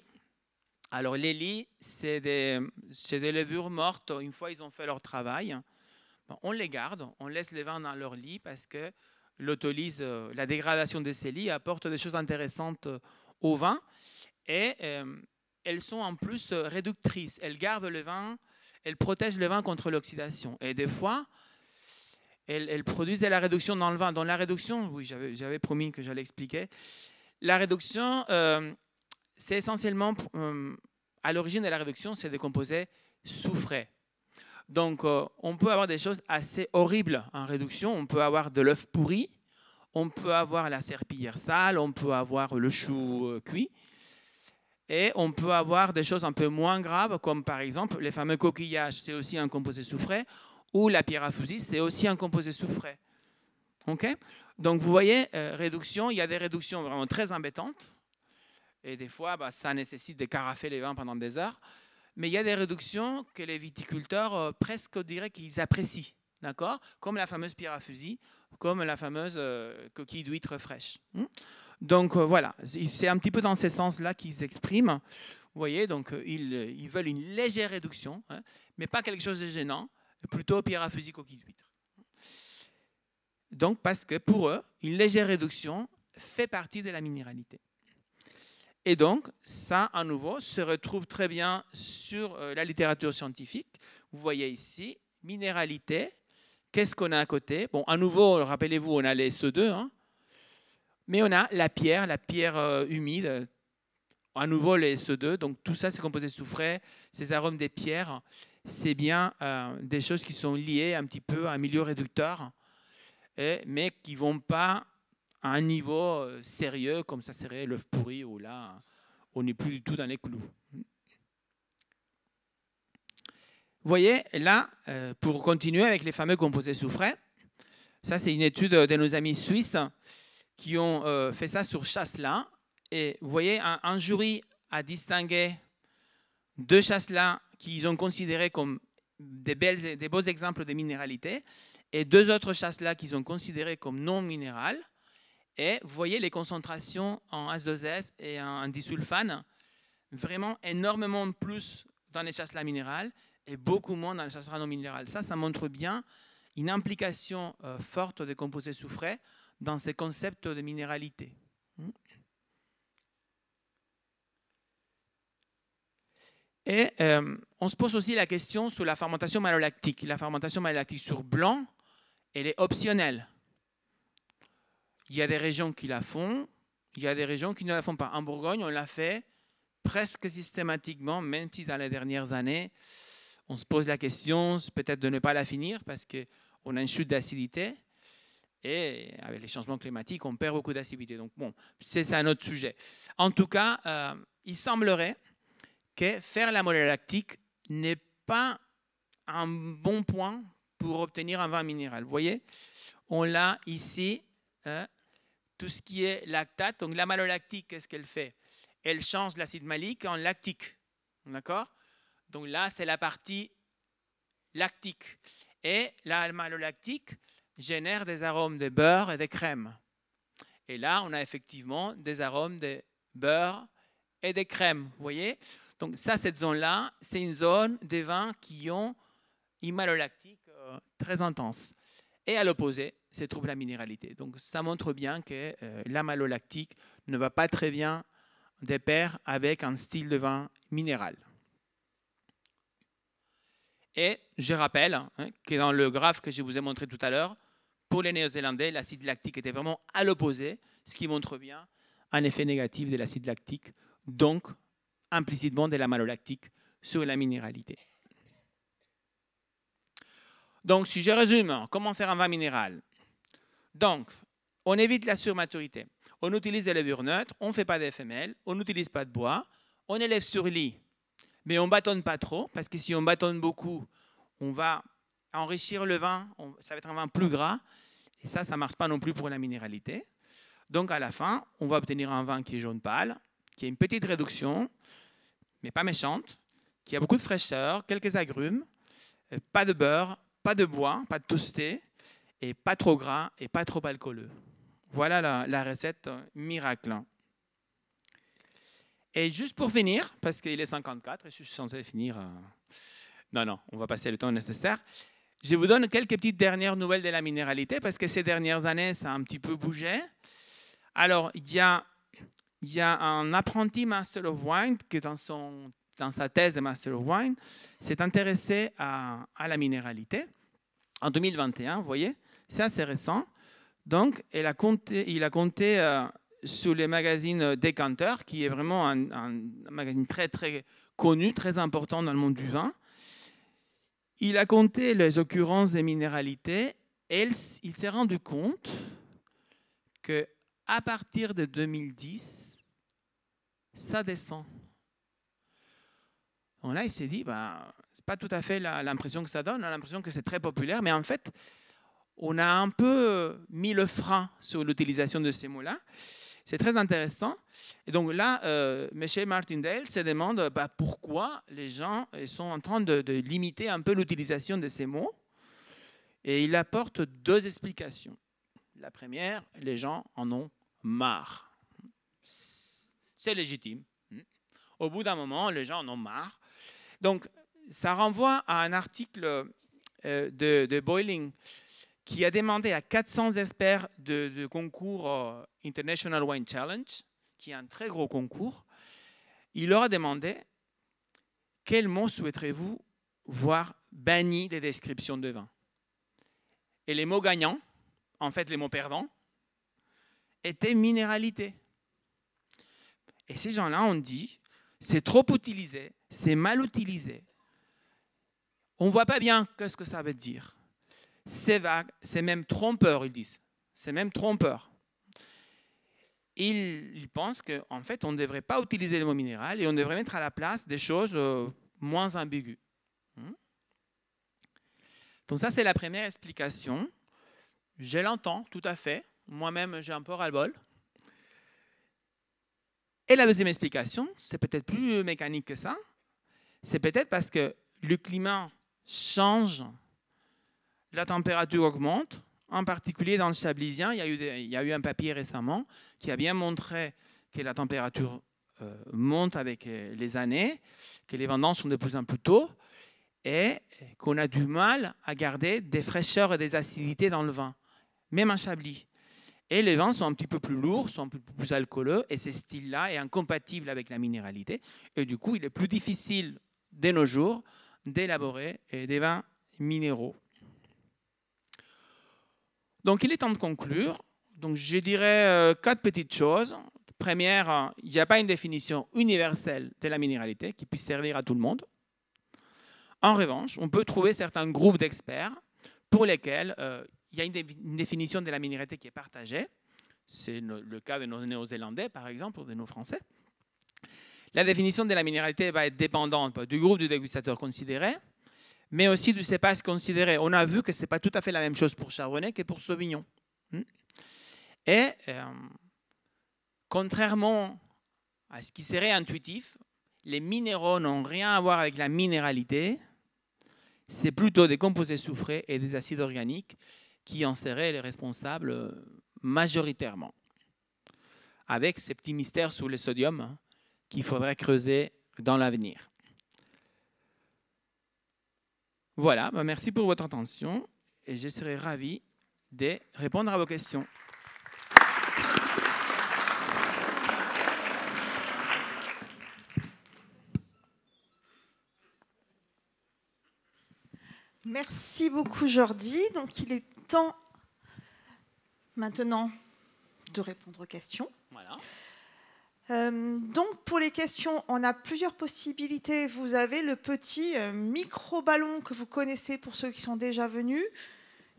Alors, les lits, c'est des levures mortes. Une fois ils ont fait leur travail, on les garde, on laisse les vins dans leur lit parce que l'autolyse, la dégradation de ces lits apporte des choses intéressantes au vin. Et elles sont en plus réductrices. Elles gardent le vin, elles protègent le vin contre l'oxydation. Et des fois, elles produisent de la réduction dans le vin. Dans la réduction, oui, j'avais promis que j'allais expliquer. La réduction... c'est essentiellement, à l'origine de la réduction, c'est des composés soufrés. Donc, on peut avoir des choses assez horribles en réduction. On peut avoir de l'œuf pourri, on peut avoir la serpillière sale, on peut avoir le chou cuit. Et on peut avoir des choses un peu moins graves, comme par exemple les fameux coquillages, c'est aussi un composé soufré, ou la pierre à fusil, c'est aussi un composé soufré. Okay? Donc, vous voyez, réduction, il y a des réductions vraiment très embêtantes. Et des fois, ça nécessite de carafer les vins pendant des heures. Mais il y a des réductions que les viticulteurs, presque, diraient qu'ils apprécient. D'accord? Comme la fameuse pierre à fusil, comme la fameuse coquille d'huître fraîche. Donc, voilà. C'est un petit peu dans ce sens-là qu'ils s'expriment. Vous voyez, donc, ils veulent une légère réduction, mais pas quelque chose de gênant. Plutôt pierre à fusil, coquille d'huître. Donc, parce que pour eux, une légère réduction fait partie de la minéralité. Et donc, ça, à nouveau, se retrouve très bien sur la littérature scientifique. Vous voyez ici, minéralité. Qu'est-ce qu'on a à côté? Bon, à nouveau, rappelez-vous, on a les SO2, mais on a la pierre humide. À nouveau, les SO2. Donc, tout ça, c'est composé de soufré. Ces arômes des pierres, c'est bien des choses qui sont liées un petit peu à un milieu réducteur, mais qui ne vont pas à un niveau sérieux, comme ça serait l'œuf pourri, où là, on n'est plus du tout dans les clous. Vous voyez, là, pour continuer avec les fameux composés soufrés, ça, c'est une étude de nos amis suisses qui ont fait ça sur Chasselas. Et vous voyez, un jury a distingué deux Chasselas qu'ils ont considérés comme des beaux exemples de minéralité et deux autres Chasselas qu'ils ont considérés comme non minérales. Et vous voyez les concentrations en H2S et en disulfane, vraiment énormément plus dans les chasselas minérales et beaucoup moins dans les chasselas non minérales. Ça montre bien une implication forte des composés soufrés dans ces concepts de minéralité. Et on se pose aussi la question sur la fermentation malolactique. La fermentation malolactique sur blanc, elle est optionnelle. Il y a des régions qui la font, il y a des régions qui ne la font pas. En Bourgogne, on l'a fait presque systématiquement, même si dans les dernières années, on se pose la question peut-être de ne pas la finir parce qu'on a une chute d'acidité. Et avec les changements climatiques, on perd beaucoup d'acidité. Donc bon, c'est un autre sujet. En tout cas, il semblerait que faire la molécule lactique n'est pas un bon point pour obtenir un vin minéral. Vous voyez, on l'a ici, tout ce qui est lactate. Donc la malolactique, qu'est-ce qu'elle fait? Elle change l'acide malique en lactique. D'accord? Donc là, c'est la partie lactique. Et la malolactique génère des arômes de beurre et de crème. Et là, on a effectivement des arômes de beurre et de crème. Vous voyez? Donc ça, cette zone-là, c'est une zone des vins qui ont une malolactique très intense. Et à l'opposé, se trouve la minéralité. Donc ça montre bien que la malolactique ne va pas très bien de pair avec un style de vin minéral. Et je rappelle que dans le graphe que je vous ai montré tout à l'heure, pour les Néo-Zélandais, l'acide lactique était vraiment à l'opposé, ce qui montre bien un effet négatif de l'acide lactique, donc implicitement de la malolactique sur la minéralité. Donc, si je résume, comment faire un vin minéral? Donc, on évite la surmaturité. On utilise des levures neutres, on ne fait pas d'FML, on n'utilise pas de bois, on élève sur lit, mais on ne bâtonne pas trop, parce que si on bâtonne beaucoup, on va enrichir le vin, ça va être un vin plus gras, et ça ne marche pas non plus pour la minéralité. Donc, à la fin, on va obtenir un vin qui est jaune pâle, qui a une petite réduction, mais pas méchante, qui a beaucoup de fraîcheur, quelques agrumes, pas de beurre, pas de bois, pas de toasté, et pas trop gras et pas trop alcooleux. Voilà la recette miracle. Et juste pour finir, parce qu'il est 54 et je suis censé finir... Non, on va passer le temps nécessaire. Je vous donne quelques petites dernières nouvelles de la minéralité, parce que ces dernières années, ça a un petit peu bougé. Alors, il y a un apprenti Master of Wine qui, dans sa thèse de Master of Wine, s'est intéressé à la minéralité. En 2021, vous voyez, c'est assez récent. Donc, il a compté sur les magazines Decanter, qui est vraiment un magazine très, très connu, très important dans le monde du vin. Il a compté les occurrences des minéralités et il s'est rendu compte qu'à partir de 2010, ça descend. Donc là, il s'est dit, c'est pas tout à fait l'impression que ça donne, on a l'impression que c'est très populaire, mais en fait, on a un peu mis le frein sur l'utilisation de ces mots-là. C'est très intéressant. Et donc là, M. Martindale se demande pourquoi les gens sont en train de limiter un peu l'utilisation de ces mots. Et il apporte deux explications. La première, les gens en ont marre. C'est légitime. Au bout d'un moment, les gens en ont marre. Donc, ça renvoie à un article de Boiling qui a demandé à 400 experts de concours International Wine Challenge, qui est un très gros concours, il leur a demandé quels mots souhaiterez-vous voir bannis des descriptions de vin. Et les mots gagnants, en fait les mots perdants, étaient minéralité. Et ces gens-là ont dit, c'est trop utilisé, c'est mal utilisé. On ne voit pas bien ce que ça veut dire. C'est vague, c'est même trompeur, ils disent. C'est même trompeur. Ils pensent qu'en fait, on ne devrait pas utiliser le mot minéral et on devrait mettre à la place des choses moins ambiguës. Donc ça, c'est la première explication. Je l'entends tout à fait. Moi-même, j'ai un peu ras-le-bol. Et la deuxième explication, c'est peut-être plus mécanique que ça. C'est peut-être parce que le climat change, la température augmente. En particulier dans le Chablisien, il y a eu un papier récemment qui a bien montré que la température monte avec les années, que les vendanges sont de plus en plus tôt et qu'on a du mal à garder des fraîcheurs et des acidités dans le vin, même en Chablis. Et les vins sont un petit peu plus lourds, sont un peu plus alcooleux et ce style-là est incompatible avec la minéralité. Et du coup, il est plus difficile de nos jours d'élaborer des vins minéraux. Donc, il est temps de conclure. Donc, je dirais 4 petites choses. Première, il n'y a pas une définition universelle de la minéralité qui puisse servir à tout le monde. En revanche, on peut trouver certains groupes d'experts pour lesquels il il y a une définition de la minéralité qui est partagée. C'est le cas de nos Néo-Zélandais, par exemple, ou de nos Français. La définition de la minéralité va être dépendante du groupe du dégustateur considéré, mais aussi du cépage considéré. On a vu que ce n'est pas tout à fait la même chose pour Chardonnay que pour Sauvignon. Et contrairement à ce qui serait intuitif, les minéraux n'ont rien à voir avec la minéralité. C'est plutôt des composés soufrés et des acides organiques qui en seraient les responsables majoritairement. Avec ces petits mystères sur le sodium qu'il faudrait creuser dans l'avenir. Voilà, merci pour votre attention et je serai ravi de répondre à vos questions. Merci beaucoup Jordi. Donc il est temps maintenant de répondre aux questions. Voilà. Donc pour les questions, on a plusieurs possibilités. Vous avez le petit micro-ballon que vous connaissez pour ceux qui sont déjà venus.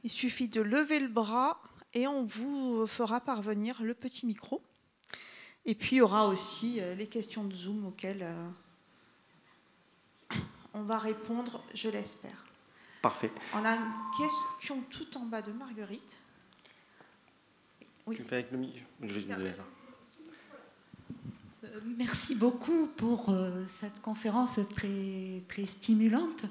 Il suffit de lever le bras et on vous fera parvenir le petit micro. Et puis il y aura aussi les questions de Zoom auxquelles on va répondre, je l'espère. Parfait. On a une question tout en bas de Marguerite. Oui. Tu fais avec le micro. Je vais te donner ça. Merci beaucoup pour cette conférence très, très stimulante.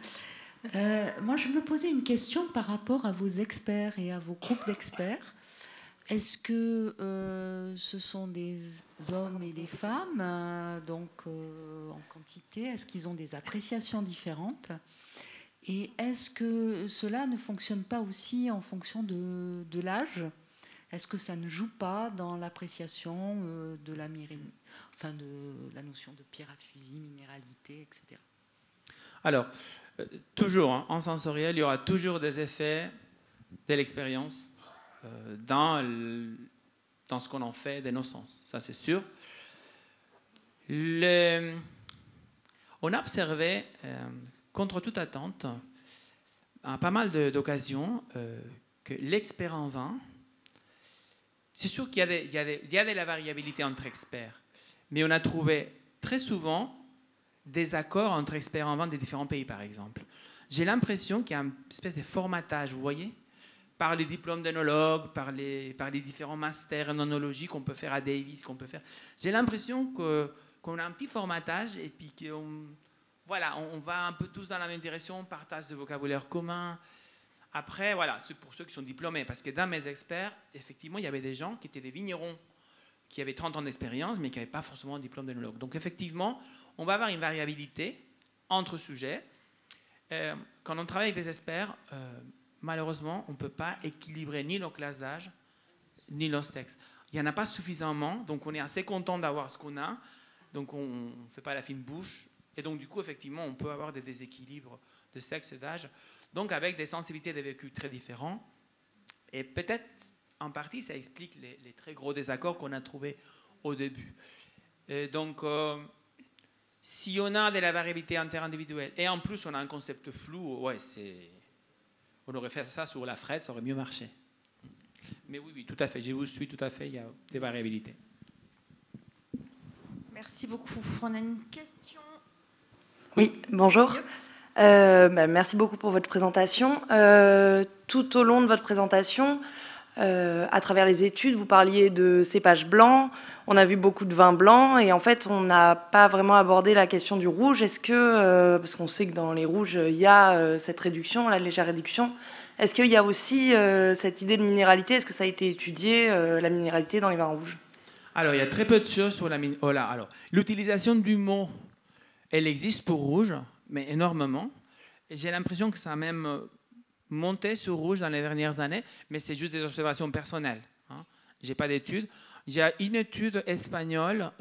Moi, je me posais une question par rapport à vos experts et à vos groupes d'experts. Est-ce que ce sont des hommes et des femmes, en quantité? Est-ce qu'ils ont des appréciations différentes? Et est-ce que cela ne fonctionne pas aussi en fonction de l'âge? Est-ce que ça ne joue pas dans l'appréciation de la notion de pierre à fusil, minéralité, etc. Alors, toujours, en sensoriel, il y aura toujours des effets de l'expérience dans ce qu'on en fait de nos sens. Ça, c'est sûr. On a observé, contre toute attente, à pas mal d'occasions, que l'expert en vin, c'est sûr qu'il y a de la variabilité entre experts, mais on a trouvé très souvent des accords entre experts en vin des différents pays, par exemple. J'ai l'impression qu'il y a une espèce de formatage, vous voyez, par les diplômes d'œnologue, par les différents masters en œnologie qu'on peut faire à Davis, qu'on peut faire. J'ai l'impression qu'on a un petit formatage et puis qu'on va un peu tous dans la même direction, on partage de vocabulaire commun. Après, voilà, c'est pour ceux qui sont diplômés, parce que dans mes experts, effectivement, il y avait des gens qui étaient des vignerons, qui avaient 30 ans d'expérience, mais qui n'avaient pas forcément un diplôme d'œnologue. Donc, effectivement, on va avoir une variabilité entre sujets. Quand on travaille avec des experts, malheureusement, on ne peut pas équilibrer ni nos classes d'âge, ni nos sexes. Il n'y en a pas suffisamment, donc on est assez content d'avoir ce qu'on a, donc on ne fait pas la fine bouche, et donc du coup, effectivement, on peut avoir des déséquilibres de sexe et d'âge, donc avec des sensibilités de vécu très différents, et peut-être, en partie, ça explique les très gros désaccords qu'on a trouvés au début. Et donc, si on a de la variabilité interindividuelle, et en plus on a un concept flou, ouais, on aurait fait ça sur la fraise, ça aurait mieux marché. Mais oui, tout à fait, je vous suis tout à fait, il y a des variabilités. Merci beaucoup. On a une question. Oui, bonjour. Merci beaucoup pour votre présentation. Tout au long de votre présentation, à travers les études, vous parliez de cépages blancs. On a vu beaucoup de vins blancs et en fait, on n'a pas vraiment abordé la question du rouge. Est-ce que, parce qu'on sait que dans les rouges, il y a cette réduction, la légère réduction, est-ce qu'il y a aussi cette idée de minéralité? Est-ce que ça a été étudié, la minéralité dans les vins rouges? Alors, il y a très peu de choses sur la minéralité. Oh là, alors, l'utilisation du mot, elle existe pour rouge, mais énormément. Et j'ai l'impression que ça a même monté sur rouge dans les dernières années, mais c'est juste des observations personnelles. Hein. Je n'ai pas d'études. Il y a une étude espagnole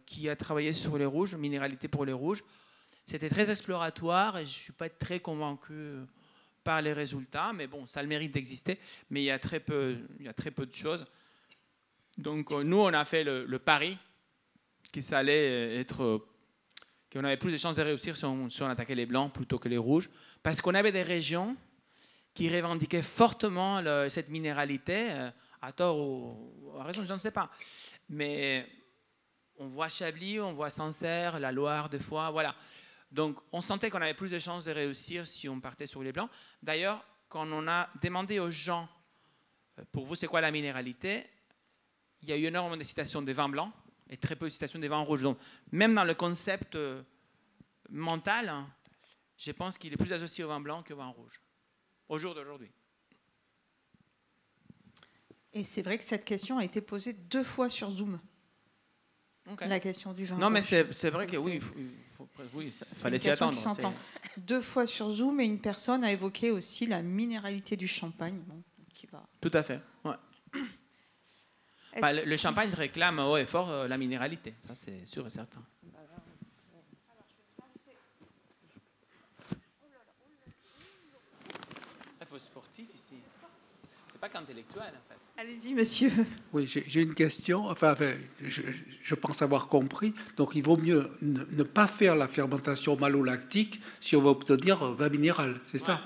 qui a travaillé sur les rouges, minéralité pour les rouges. C'était très exploratoire et je ne suis pas très convaincu par les résultats, mais bon, ça a le mérite d'exister, mais il y a très peu de choses. Donc nous, on a fait le pari que ça allait être... qu'on avait plus de chances de réussir si on attaquait les blancs plutôt que les rouges, parce qu'on avait des régions qui revendiquait fortement cette minéralité, à tort ou à raison, je ne sais pas. Mais on voit Chablis, on voit Sancerre, la Loire des fois, voilà. Donc on sentait qu'on avait plus de chances de réussir si on partait sur les blancs. D'ailleurs, quand on a demandé aux gens, pour vous c'est quoi la minéralité, il y a eu énormément de citations des vins blancs et très peu de citations des vins rouges. Donc même dans le concept mental, hein, je pense qu'il est plus associé au vin blanc qu'au vin rouge, au jour d'aujourd'hui. Et c'est vrai que cette question a été posée 2 fois sur Zoom. Okay. La question du vin. Non, mais c'est vrai que oui, il fallait s'y attendre. 2 fois sur Zoom, et une personne a évoqué aussi la minéralité du champagne. Bon, qui va... Tout à fait. Ouais. Le champagne réclame haut et fort la minéralité, ça c'est sûr et certain. Il faut sportif ici. C'est pas qu'intellectuel en fait. Allez-y, monsieur. Oui, j'ai une question. Enfin, je pense avoir compris. Donc, il vaut mieux ne pas faire la fermentation malolactique si on veut obtenir vin minéral, c'est ça?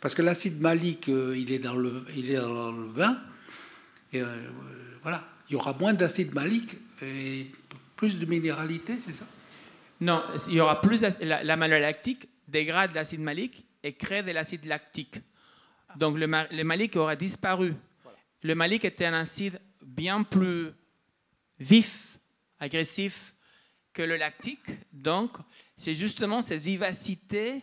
Parce que l'acide malique, il est dans le vin. Et voilà, il y aura moins d'acide malique et plus de minéralité, c'est ça? Non, il y aura plus la malolactique dégrade l'acide malique et crée de l'acide lactique. Donc, le malique aura disparu. Le malique était un acide bien plus vif, agressif que le lactique. Donc, c'est justement cette vivacité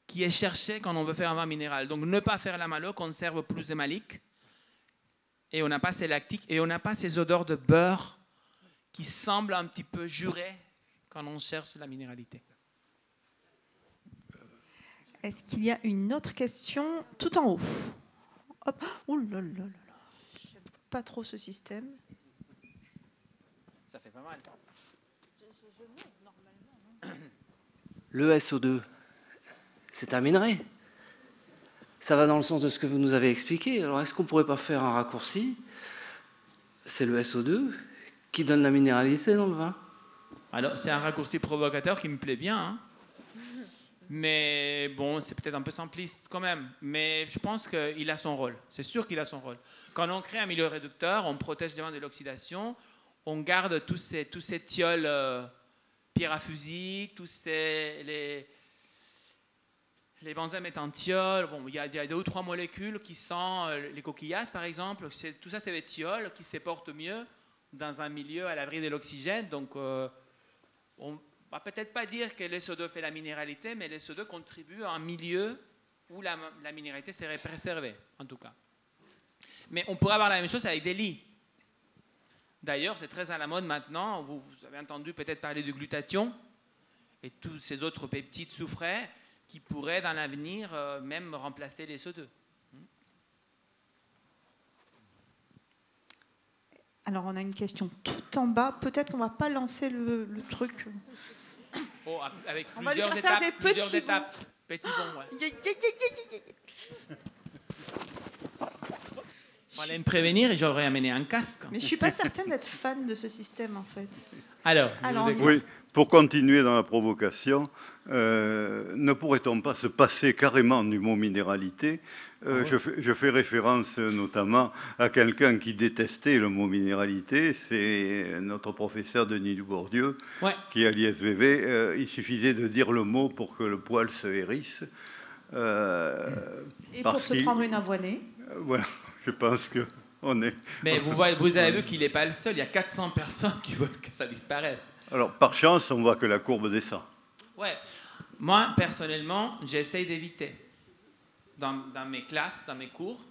qui est cherchée quand on veut faire un vin minéral. Donc, ne pas faire la malo conserve plus de malique. Et on n'a pas ces lactiques. Et on n'a pas ces odeurs de beurre qui semblent un petit peu jurées quand on cherche la minéralité. Est-ce qu'il y a une autre question tout en haut? Hop. Oh là là là là. J'aime pas trop ce système. Ça fait pas mal. Le SO2, c'est un minerai. Ça va dans le sens de ce que vous nous avez expliqué. Alors, est-ce qu'on ne pourrait pas faire un raccourci? C'est le SO2 qui donne la minéralité dans le vin. Alors, c'est un raccourci provocateur qui me plaît bien, hein. Mais bon, c'est peut-être un peu simpliste quand même. Mais je pense qu'il a son rôle. C'est sûr qu'il a son rôle. Quand on crée un milieu réducteur, on protège les vins de l'oxydation, on garde tous ces thiols pierre à fusil, les benzèmes méthanthiol. Bon, il y a 2 ou 3 molécules qui sont les coquillasses, par exemple. Tout ça, c'est des thiols qui se portent mieux dans un milieu à l'abri de l'oxygène. Donc, on ne va peut-être pas dire que le SO2 fait la minéralité, mais le SO2 contribue à un milieu où la minéralité serait préservée, en tout cas. Mais on pourrait avoir la même chose avec des lits. D'ailleurs, c'est très à la mode maintenant. Vous avez entendu peut-être parler du glutathion et tous ces autres peptides soufrés qui pourraient, dans l'avenir, même remplacer les SO2. Alors, on a une question tout en bas. Peut-être qu'on ne va pas lancer le truc. Oh, avec on va lui plusieurs faire étapes. des petits étapes. Petits bons, ouais. On allait me prévenir et j'aurais amené un casque. Mais je ne suis pas certaine d'être fan de ce système, en fait. Alors oui, pour continuer dans la provocation, ne pourrait-on pas se passer carrément du mot minéralité? Je fais référence notamment à quelqu'un qui détestait le mot minéralité, c'est notre professeur Denis Dubourdieu, qui est à l'ISVV. Il suffisait de dire le mot pour que le poil se hérisse. Et pour se prendre une avoinée. Voilà, je pense qu'on est... Mais vous avez vu qu'il n'est pas le seul, il y a 400 personnes qui veulent que ça disparaisse. Alors, par chance, on voit que la courbe descend. Ouais. Moi, personnellement, j'essaye d'éviter. Dans mes classes, dans mes cours,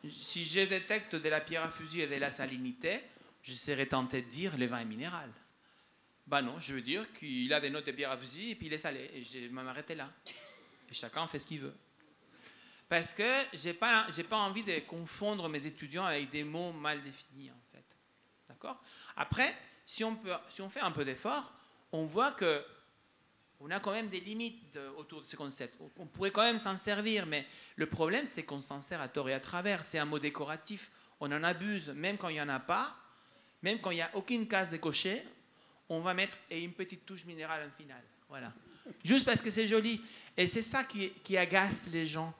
si je détecte de la pierre à fusil et de la salinité, je serais tenté de dire le vin est minéral. Ben non, je veux dire qu'il a des notes de pierre à fusil et puis il est salé. Et je vais m'arrêter là. Et chacun fait ce qu'il veut. Parce que je n'ai pas envie de confondre mes étudiants avec des mots mal définis, en fait. D'accord ? Après, si on fait un peu d'effort, on voit que on a quand même des limites autour de ces concepts. On pourrait quand même s'en servir, mais le problème, c'est qu'on s'en sert à tort et à travers. C'est un mot décoratif. On en abuse, même quand il n'y en a pas, même quand il n'y a aucune case décochée, on va mettre une petite touche minérale en finale. Voilà. Juste parce que c'est joli. Et c'est ça qui agace les gens.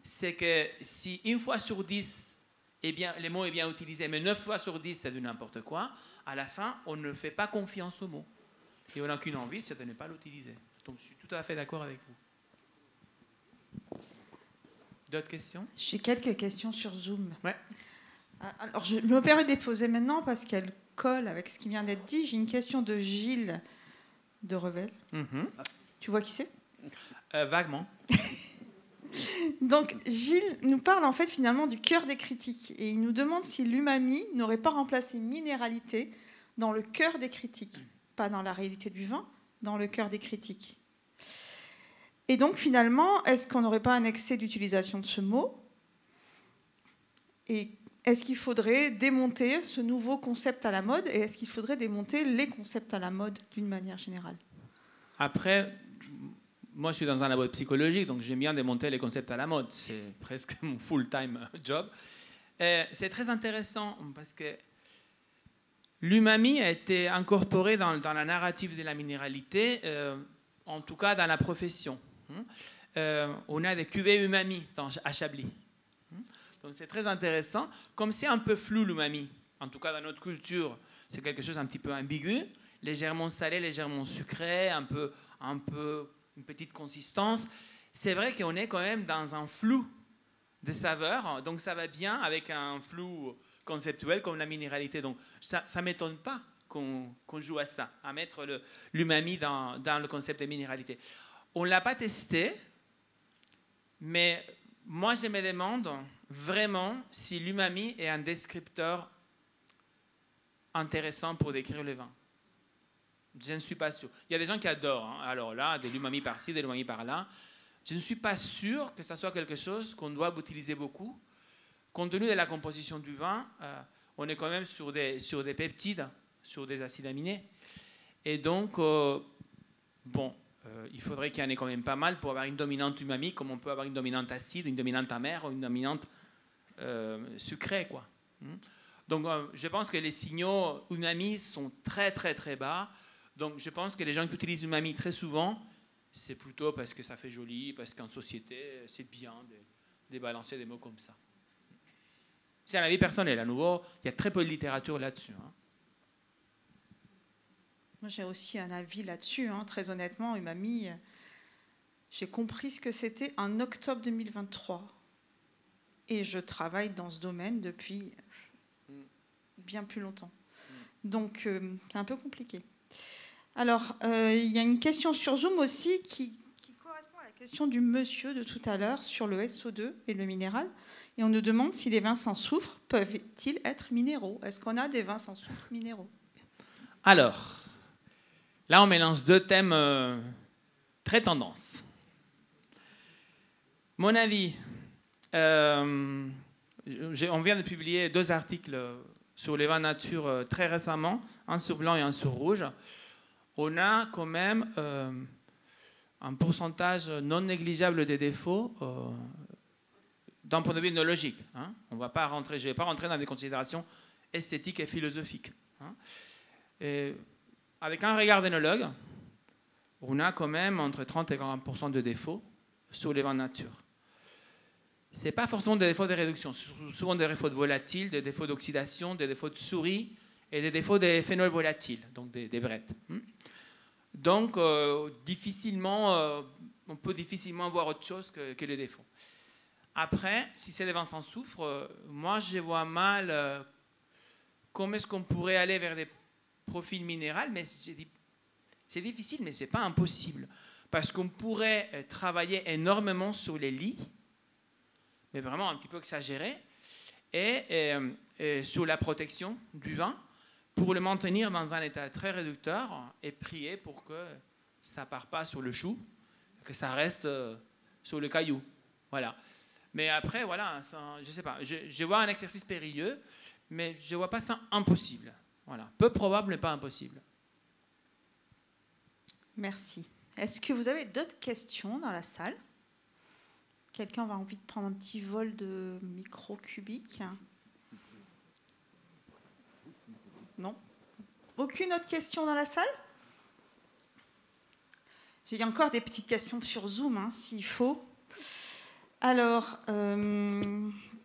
c'est que si une fois sur 10, le mot est bien utilisé, mais 9 fois sur 10, c'est du n'importe quoi, à la fin, on ne fait pas confiance au mot. Et on n'a qu'une envie, c'est de ne pas l'utiliser. Donc, je suis tout à fait d'accord avec vous. D'autres questions? J'ai quelques questions sur Zoom. Ouais. Alors, je me permets de les poser maintenant parce qu'elles collent avec ce qui vient d'être dit. J'ai une question de Gilles de Revel. Tu vois qui c'est? Vaguement. Donc, Gilles nous parle en fait finalement du cœur des critiques. Et il nous demande si l'umami n'aurait pas remplacé minéralité dans le cœur des critiques. Pas dans la réalité du vin, dans le cœur des critiques. Et donc, finalement, est-ce qu'on n'aurait pas un excès d'utilisation de ce mot? Et est-ce qu'il faudrait démonter ce nouveau concept à la mode? Et est-ce qu'il faudrait démonter les concepts à la mode d'une manière générale? Après, moi, je suis dans un labo psychologique, donc j'aime bien démonter les concepts à la mode. C'est presque mon full-time job. C'est très intéressant parce que l'umami a été incorporé dans la narrative de la minéralité, en tout cas dans la profession. On a des cuvées umami à Chablis. Donc c'est très intéressant. Comme c'est un peu flou l'umami, en tout cas dans notre culture, c'est quelque chose un petit peu ambigu, légèrement salé, légèrement sucré, un peu une petite consistance. C'est vrai qu'on est quand même dans un flou de saveurs, donc ça va bien avec un flou conceptuel comme la minéralité. Donc ça ne m'étonne pas qu'on joue à ça, à mettre l'umami dans le concept de minéralité. On ne l'a pas testé, mais moi je me demande vraiment si l'umami est un descripteur intéressant pour décrire le vin. Je ne suis pas sûr. Il y a des gens qui adorent, hein. Alors là, de l'umami par-ci, de l'umami par-là. Je ne suis pas sûr que ça soit quelque chose qu'on doit utiliser beaucoup. Compte tenu de la composition du vin, on est quand même sur des peptides, sur des acides aminés. Et donc, il faudrait qu'il y en ait quand même pas mal pour avoir une dominante umami, comme on peut avoir une dominante acide, une dominante amère ou une dominante sucrée, quoi. Donc, je pense que les signaux umami sont très, très, très bas. Donc, je pense que les gens qui utilisent umami très souvent, c'est plutôt parce que ça fait joli, parce qu'en société, c'est bien de balancer des mots comme ça. C'est un avis personnel. À nouveau, il y a très peu de littérature là-dessus. Hein. Moi, j'ai aussi un avis là-dessus. Hein. Très honnêtement, umami, j'ai compris ce que c'était en octobre 2023. Et je travaille dans ce domaine depuis bien plus longtemps. Donc, c'est un peu compliqué. Alors, il y a une question sur Zoom aussi qui correspond à la question du monsieur de tout à l'heure sur le SO2 et le minéral. Et on nous demande si les vins sans soufre peuvent-ils être minéraux. Est-ce qu'on a des vins sans soufre minéraux? Alors, là, on mélange deux thèmes très tendance. Mon avis, on vient de publier 2 articles sur les vins nature très récemment, un sur blanc et un sur rouge. On a quand même un pourcentage non négligeable des défauts d'un point de vue œnologique. Hein. Je ne vais pas rentrer dans des considérations esthétiques et philosophiques. Hein. Et avec un regard d'œnologue, on a quand même entre 30 et 40% de défauts sur les vins nature. Ce n'est pas forcément des défauts de réduction, souvent des défauts de volatiles, des défauts d'oxydation, des défauts de souris et des défauts des phénols volatiles, donc des brettes. Donc, on peut difficilement voir autre chose que les défauts. Après, si c'est des vins sans soufre, moi je vois mal comment est-ce qu'on pourrait aller vers des profils minéraux, mais c'est difficile, mais ce n'est pas impossible. Parce qu'on pourrait travailler énormément sur les lits, mais vraiment un petit peu exagéré, et sur la protection du vin, pour le maintenir dans un état très réducteur et prier pour que ça ne parte pas sur le chou, que ça reste sur le caillou. Voilà. Mais après, voilà, je ne sais pas. Je vois un exercice périlleux, mais je ne vois pas ça impossible. Voilà. Peu probable, mais pas impossible. Merci. Est-ce que vous avez d'autres questions dans la salle? Quelqu'un a envie de prendre un petit vol de micro cubique? Non? Aucune autre question dans la salle? J'ai encore des petites questions sur Zoom, hein, s'il faut. Alors,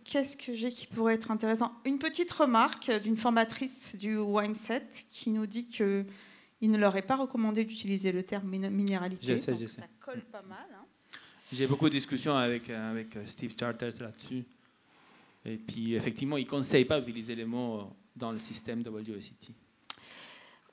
qu'est-ce que j'ai qui pourrait être intéressant? Une petite remarque d'une formatrice du Wineset qui nous dit qu'il ne leur est pas recommandé d'utiliser le terme minéralité. Je sais. Ça colle pas mal. Hein. J'ai beaucoup de discussions avec Steve Charters là-dessus. Et puis, effectivement, il ne conseille pas d'utiliser les mots dans le système WSET.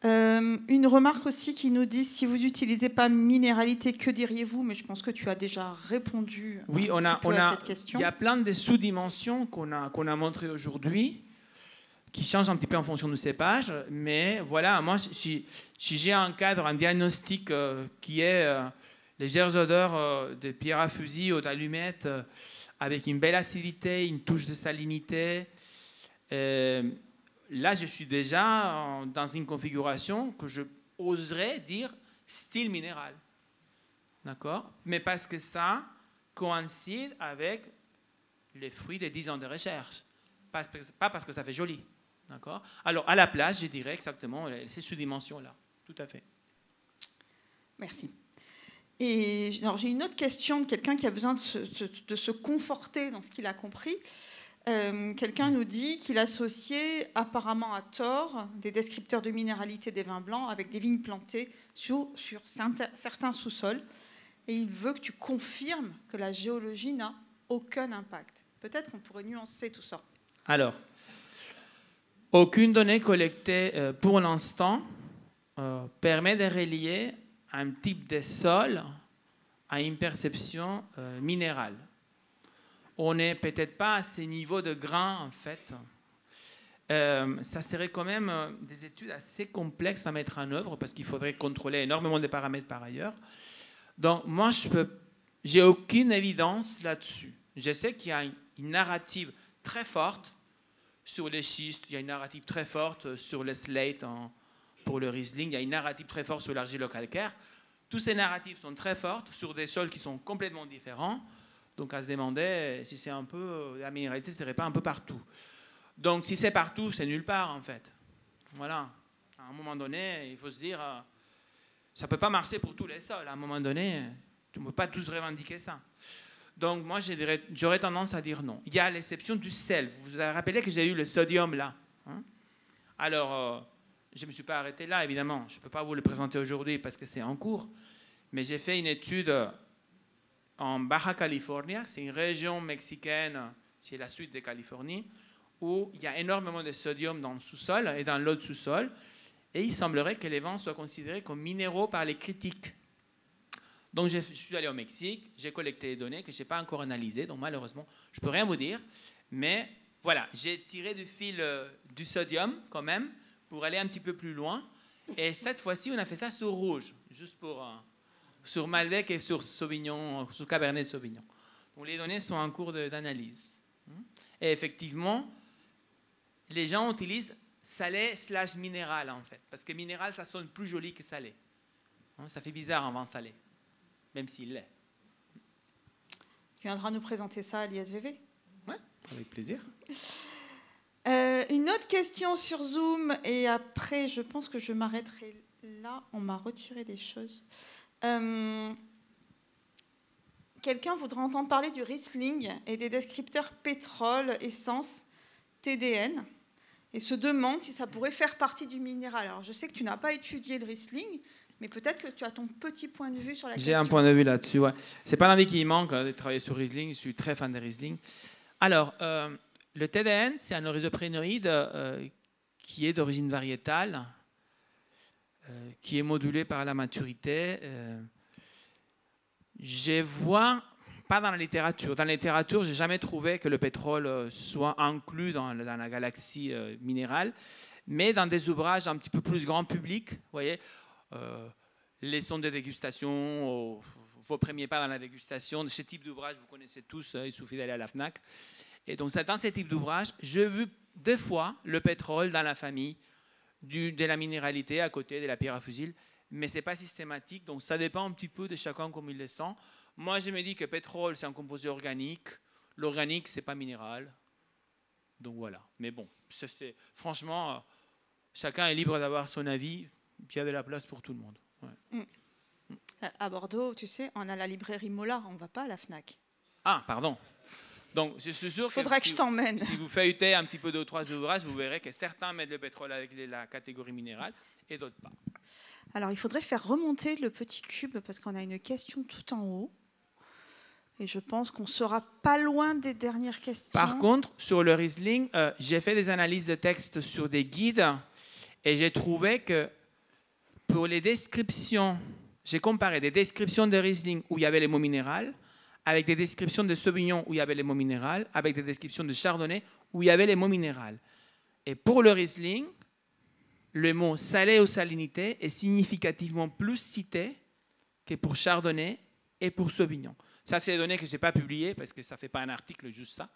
Une remarque aussi qui nous dit, si vous n'utilisez pas minéralité, que diriez-vous? Mais je pense que tu as déjà répondu à cette question. Il y a plein de sous-dimensions qu'on a montrées aujourd'hui, qui changent un petit peu en fonction du cépage. Mais voilà, moi, si j'ai un cadre, un diagnostic qui est légères odeurs de pierre à fusil ou d'allumettes, avec une belle acidité, une touche de salinité, là, je suis déjà dans une configuration que je oserais dire style minéral. D'accord? Mais parce que ça coïncide avec les fruits des 10 ans de recherche. Pas parce que ça fait joli. D'accord? Alors, à la place, je dirais exactement ces sous-dimensions-là. Tout à fait. Merci. Et alors, j'ai une autre question de quelqu'un qui a besoin de se conforter dans ce qu'il a compris. Quelqu'un nous dit qu'il associait apparemment à tort des descripteurs de minéralité des vins blancs avec des vignes plantées sur certains sous-sols. Et il veut que tu confirmes que la géologie n'a aucun impact. Peut-être qu'on pourrait nuancer tout ça. Alors, aucune donnée collectée pour l'instant permet de relier un type de sol à une perception minérale. On n'est peut-être pas à ces niveaux de grains, en fait. Ça serait quand même des études assez complexes à mettre en œuvre parce qu'il faudrait contrôler énormément de paramètres par ailleurs. Donc, moi, j'ai aucune évidence là-dessus. Je sais qu'il y a une narrative très forte sur les schistes, il y a une narrative très forte sur le slate pour le Riesling, il y a une narrative très forte sur l'argilo-calcaire. Tous ces narratifs sont très fortes sur des sols qui sont complètement différents. Donc, à se demander si c'est un peu... La minéralité ne serait pas un peu partout. Donc, si c'est partout, c'est nulle part, en fait. Voilà. À un moment donné, il faut se dire... ça ne peut pas marcher pour tous les sols. À un moment donné, tu ne peux pas tous revendiquer ça. Donc, moi, j'aurais tendance à dire non. Il y a l'exception du sel. Vous vous avez rappelé que j'ai eu le sodium là. Hein? Alors, je ne me suis pas arrêté là, évidemment. Je ne peux pas vous le présenter aujourd'hui parce que c'est en cours. Mais j'ai fait une étude... en Baja California, c'est une région mexicaine, c'est la suite de Californie, où il y a énormément de sodium dans le sous-sol et dans l'eau de sous-sol, et il semblerait que les vins soient considérés comme minéraux par les critiques. Donc je suis allé au Mexique, j'ai collecté des données que je n'ai pas encore analysées, donc malheureusement, je ne peux rien vous dire, mais voilà, j'ai tiré du fil du sodium quand même, pour aller un petit peu plus loin, et cette fois-ci, on a fait ça sur rouge, juste pour... sur Malbec et sur Sauvignon, sur Cabernet Sauvignon. Donc les données sont en cours d'analyse. Et effectivement, les gens utilisent salé / minéral en fait, parce que minéral ça sonne plus joli que salé. Ça fait bizarre un vin salé, même s'il l'est. Tu viendras nous présenter ça à l'ISVV? Oui, avec plaisir. Une autre question sur Zoom, et après je pense que je m'arrêterai là. On m'a retiré des choses. Quelqu'un voudrait entendre parler du Riesling et des descripteurs pétrole, essence, TDN, et se demande si ça pourrait faire partie du minéral. Alors, je sais que tu n'as pas étudié le Riesling, mais peut-être que tu as ton petit point de vue sur la question. J'ai un point de vue là-dessus, ouais. C'est pas l'envie qui manque de travailler sur Riesling, je suis très fan de Riesling. Alors, le TDN, c'est un oryzoprénoïde qui est d'origine variétale, qui est modulé par la maturité. Je vois pas dans la littérature. Dans la littérature, j'ai jamais trouvé que le pétrole soit inclus dans la galaxie minérale, mais dans des ouvrages un petit peu plus grand public, vous voyez, les sondes de dégustation, vos premiers pas dans la dégustation, de ce type d'ouvrage, vous connaissez tous, il suffit d'aller à la FNAC. Et donc, dans ce type d'ouvrage, j'ai vu 2 fois le pétrole dans la famille de la minéralité à côté de la pierre à fusil, mais ce n'est pas systématique, donc ça dépend un petit peu de chacun comme il le sent. Moi, je me dis que le pétrole, c'est un composé organique. L'organique, ce n'est pas minéral. Donc voilà. Mais bon, franchement, chacun est libre d'avoir son avis, puis il y a de la place pour tout le monde. Ouais. À Bordeaux, tu sais, on a la librairie Mola, on ne va pas à la FNAC. Ah, pardon. Donc, je suis sûr Faudra que je t'emmène. Si vous feuilletez un petit peu 2 ou 3 ouvrages, vous verrez que certains mettent le pétrole avec la catégorie minérale et d'autres pas. Alors, il faudrait faire remonter le petit cube parce qu'on a une question tout en haut. Et je pense qu'on sera pas loin des dernières questions. Par contre, sur le Riesling, j'ai fait des analyses de texte sur des guides et j'ai trouvé que pour les descriptions, j'ai comparé des descriptions de Riesling où il y avait les mots minéral avec des descriptions de Sauvignon où il y avait les mots minéral, avec des descriptions de Chardonnay où il y avait les mots minéral. Et pour le Riesling, le mot salé ou salinité est significativement plus cité que pour Chardonnay et pour Sauvignon. Ça, c'est des données que je n'ai pas publiées parce que ça ne fait pas un article, juste ça.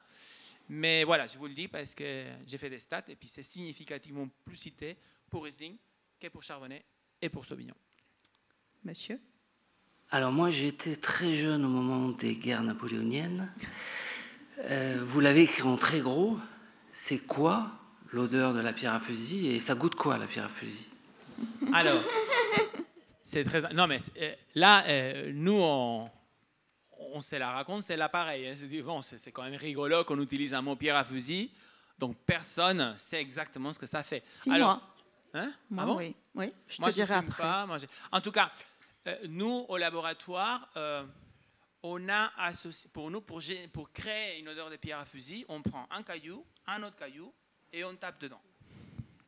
Mais voilà, je vous le dis parce que j'ai fait des stats et puis c'est significativement plus cité pour Riesling que pour Chardonnay et pour Sauvignon. Monsieur ? Alors moi, j'étais très jeune au moment des guerres napoléoniennes. Vous l'avez écrit en très gros. C'est quoi l'odeur de la pierre à fusil et ça goûte quoi la pierre à fusil? Alors, c'est très... Non mais là, nous, on se la raconte, c'est là pareil. Hein. Bon, c'est quand même rigolo qu'on utilise un mot pierre à fusil. Donc personne ne sait exactement ce que ça fait. Alors, moi. Hein? Moi, Ah bon? Oui, je moi, te dirai après. Pas, en tout cas, nous, au laboratoire, on a associé, pour créer une odeur de pierre à fusil, on prend un caillou, un autre caillou, et on tape dedans.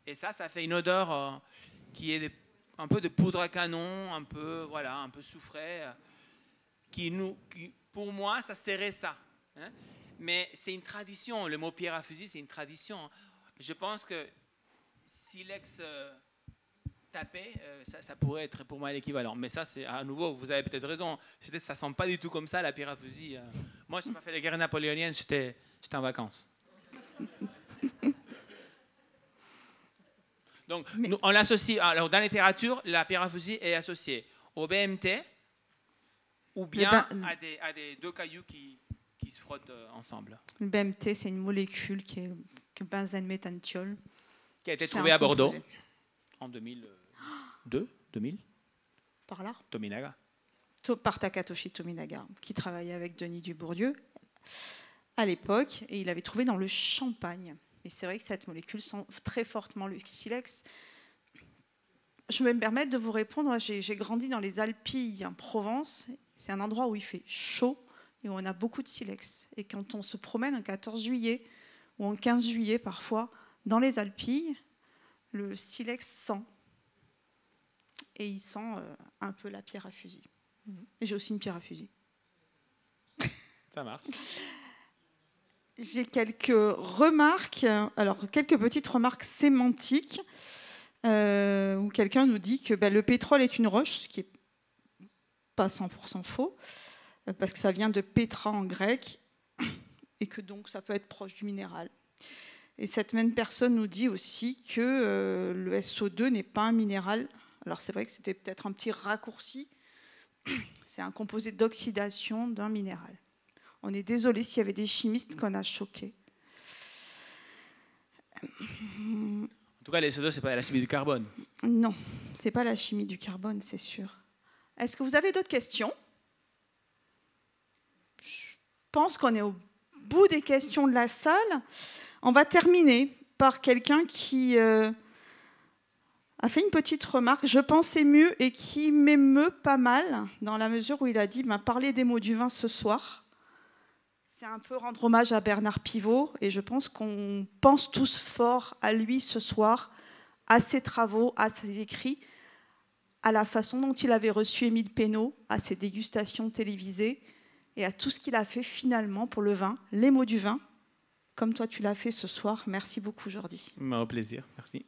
Et ça fait une odeur qui est un peu de poudre à canon, un peu soufré, qui, pour moi, ça serait ça. Hein? Mais c'est une tradition. Le mot pierre à fusil, c'est une tradition. Je pense que silex tapé, ça pourrait être pour moi l'équivalent. Mais ça, c'est à nouveau, vous avez peut-être raison. Ça ne sent pas du tout comme ça, la pierre à fusil. Moi, je n'ai pas fait les guerres napoléoniennes, j'étais en vacances. Donc, on l'associe. Alors, dans la littérature, la pierre à fusil est associée au BMT ou bien à des deux cailloux qui se frottent ensemble. Le BMT, c'est une molécule qui est benzène méthaniol. Qui a été trouvée à Bordeaux en 2000. Par là. Tominaga. Par Takatoshi Tominaga, qui travaillait avec Denis Dubourdieu à l'époque, et il avait trouvé dans le champagne. Et c'est vrai que cette molécule sent très fortement le silex. Je vais me permettre de vous répondre. J'ai grandi dans les Alpilles, en Provence. C'est un endroit où il fait chaud et où on a beaucoup de silex. Et quand on se promène un 14 juillet ou en 15 juillet parfois dans les Alpilles, le silex sent. Et il sent un peu la pierre à fusil. Et j'ai aussi une pierre à fusil. Ça marche. J'ai quelques remarques, alors quelques petites remarques sémantiques, où quelqu'un nous dit que le pétrole est une roche, ce qui n'est pas 100% faux, parce que ça vient de pétra en grec, et que donc ça peut être proche du minéral. Et cette même personne nous dit aussi que le SO2 n'est pas un minéral. Alors c'est vrai que c'était peut-être un petit raccourci, c'est un composé d'oxydation d'un minéral. On est désolé s'il y avait des chimistes qu'on a choqués. En tout cas, les SO2, ce n'est pas la chimie du carbone. Non, ce n'est pas la chimie du carbone, c'est sûr. Est-ce que vous avez d'autres questions? Je pense qu'on est au bout des questions de la salle. On va terminer par quelqu'un qui a fait une petite remarque, je pense émue, et qui m'émeut pas mal, dans la mesure où il a dit parler des mots du vin ce soir. C'est un peu rendre hommage à Bernard Pivot, et je pense qu'on pense tous fort à lui ce soir, à ses travaux, à ses écrits, à la façon dont il avait reçu Émile Pénaud, à ses dégustations télévisées, et à tout ce qu'il a fait finalement pour le vin, les mots du vin, comme toi tu l'as fait ce soir. Merci beaucoup, Jordi. Au plaisir, merci.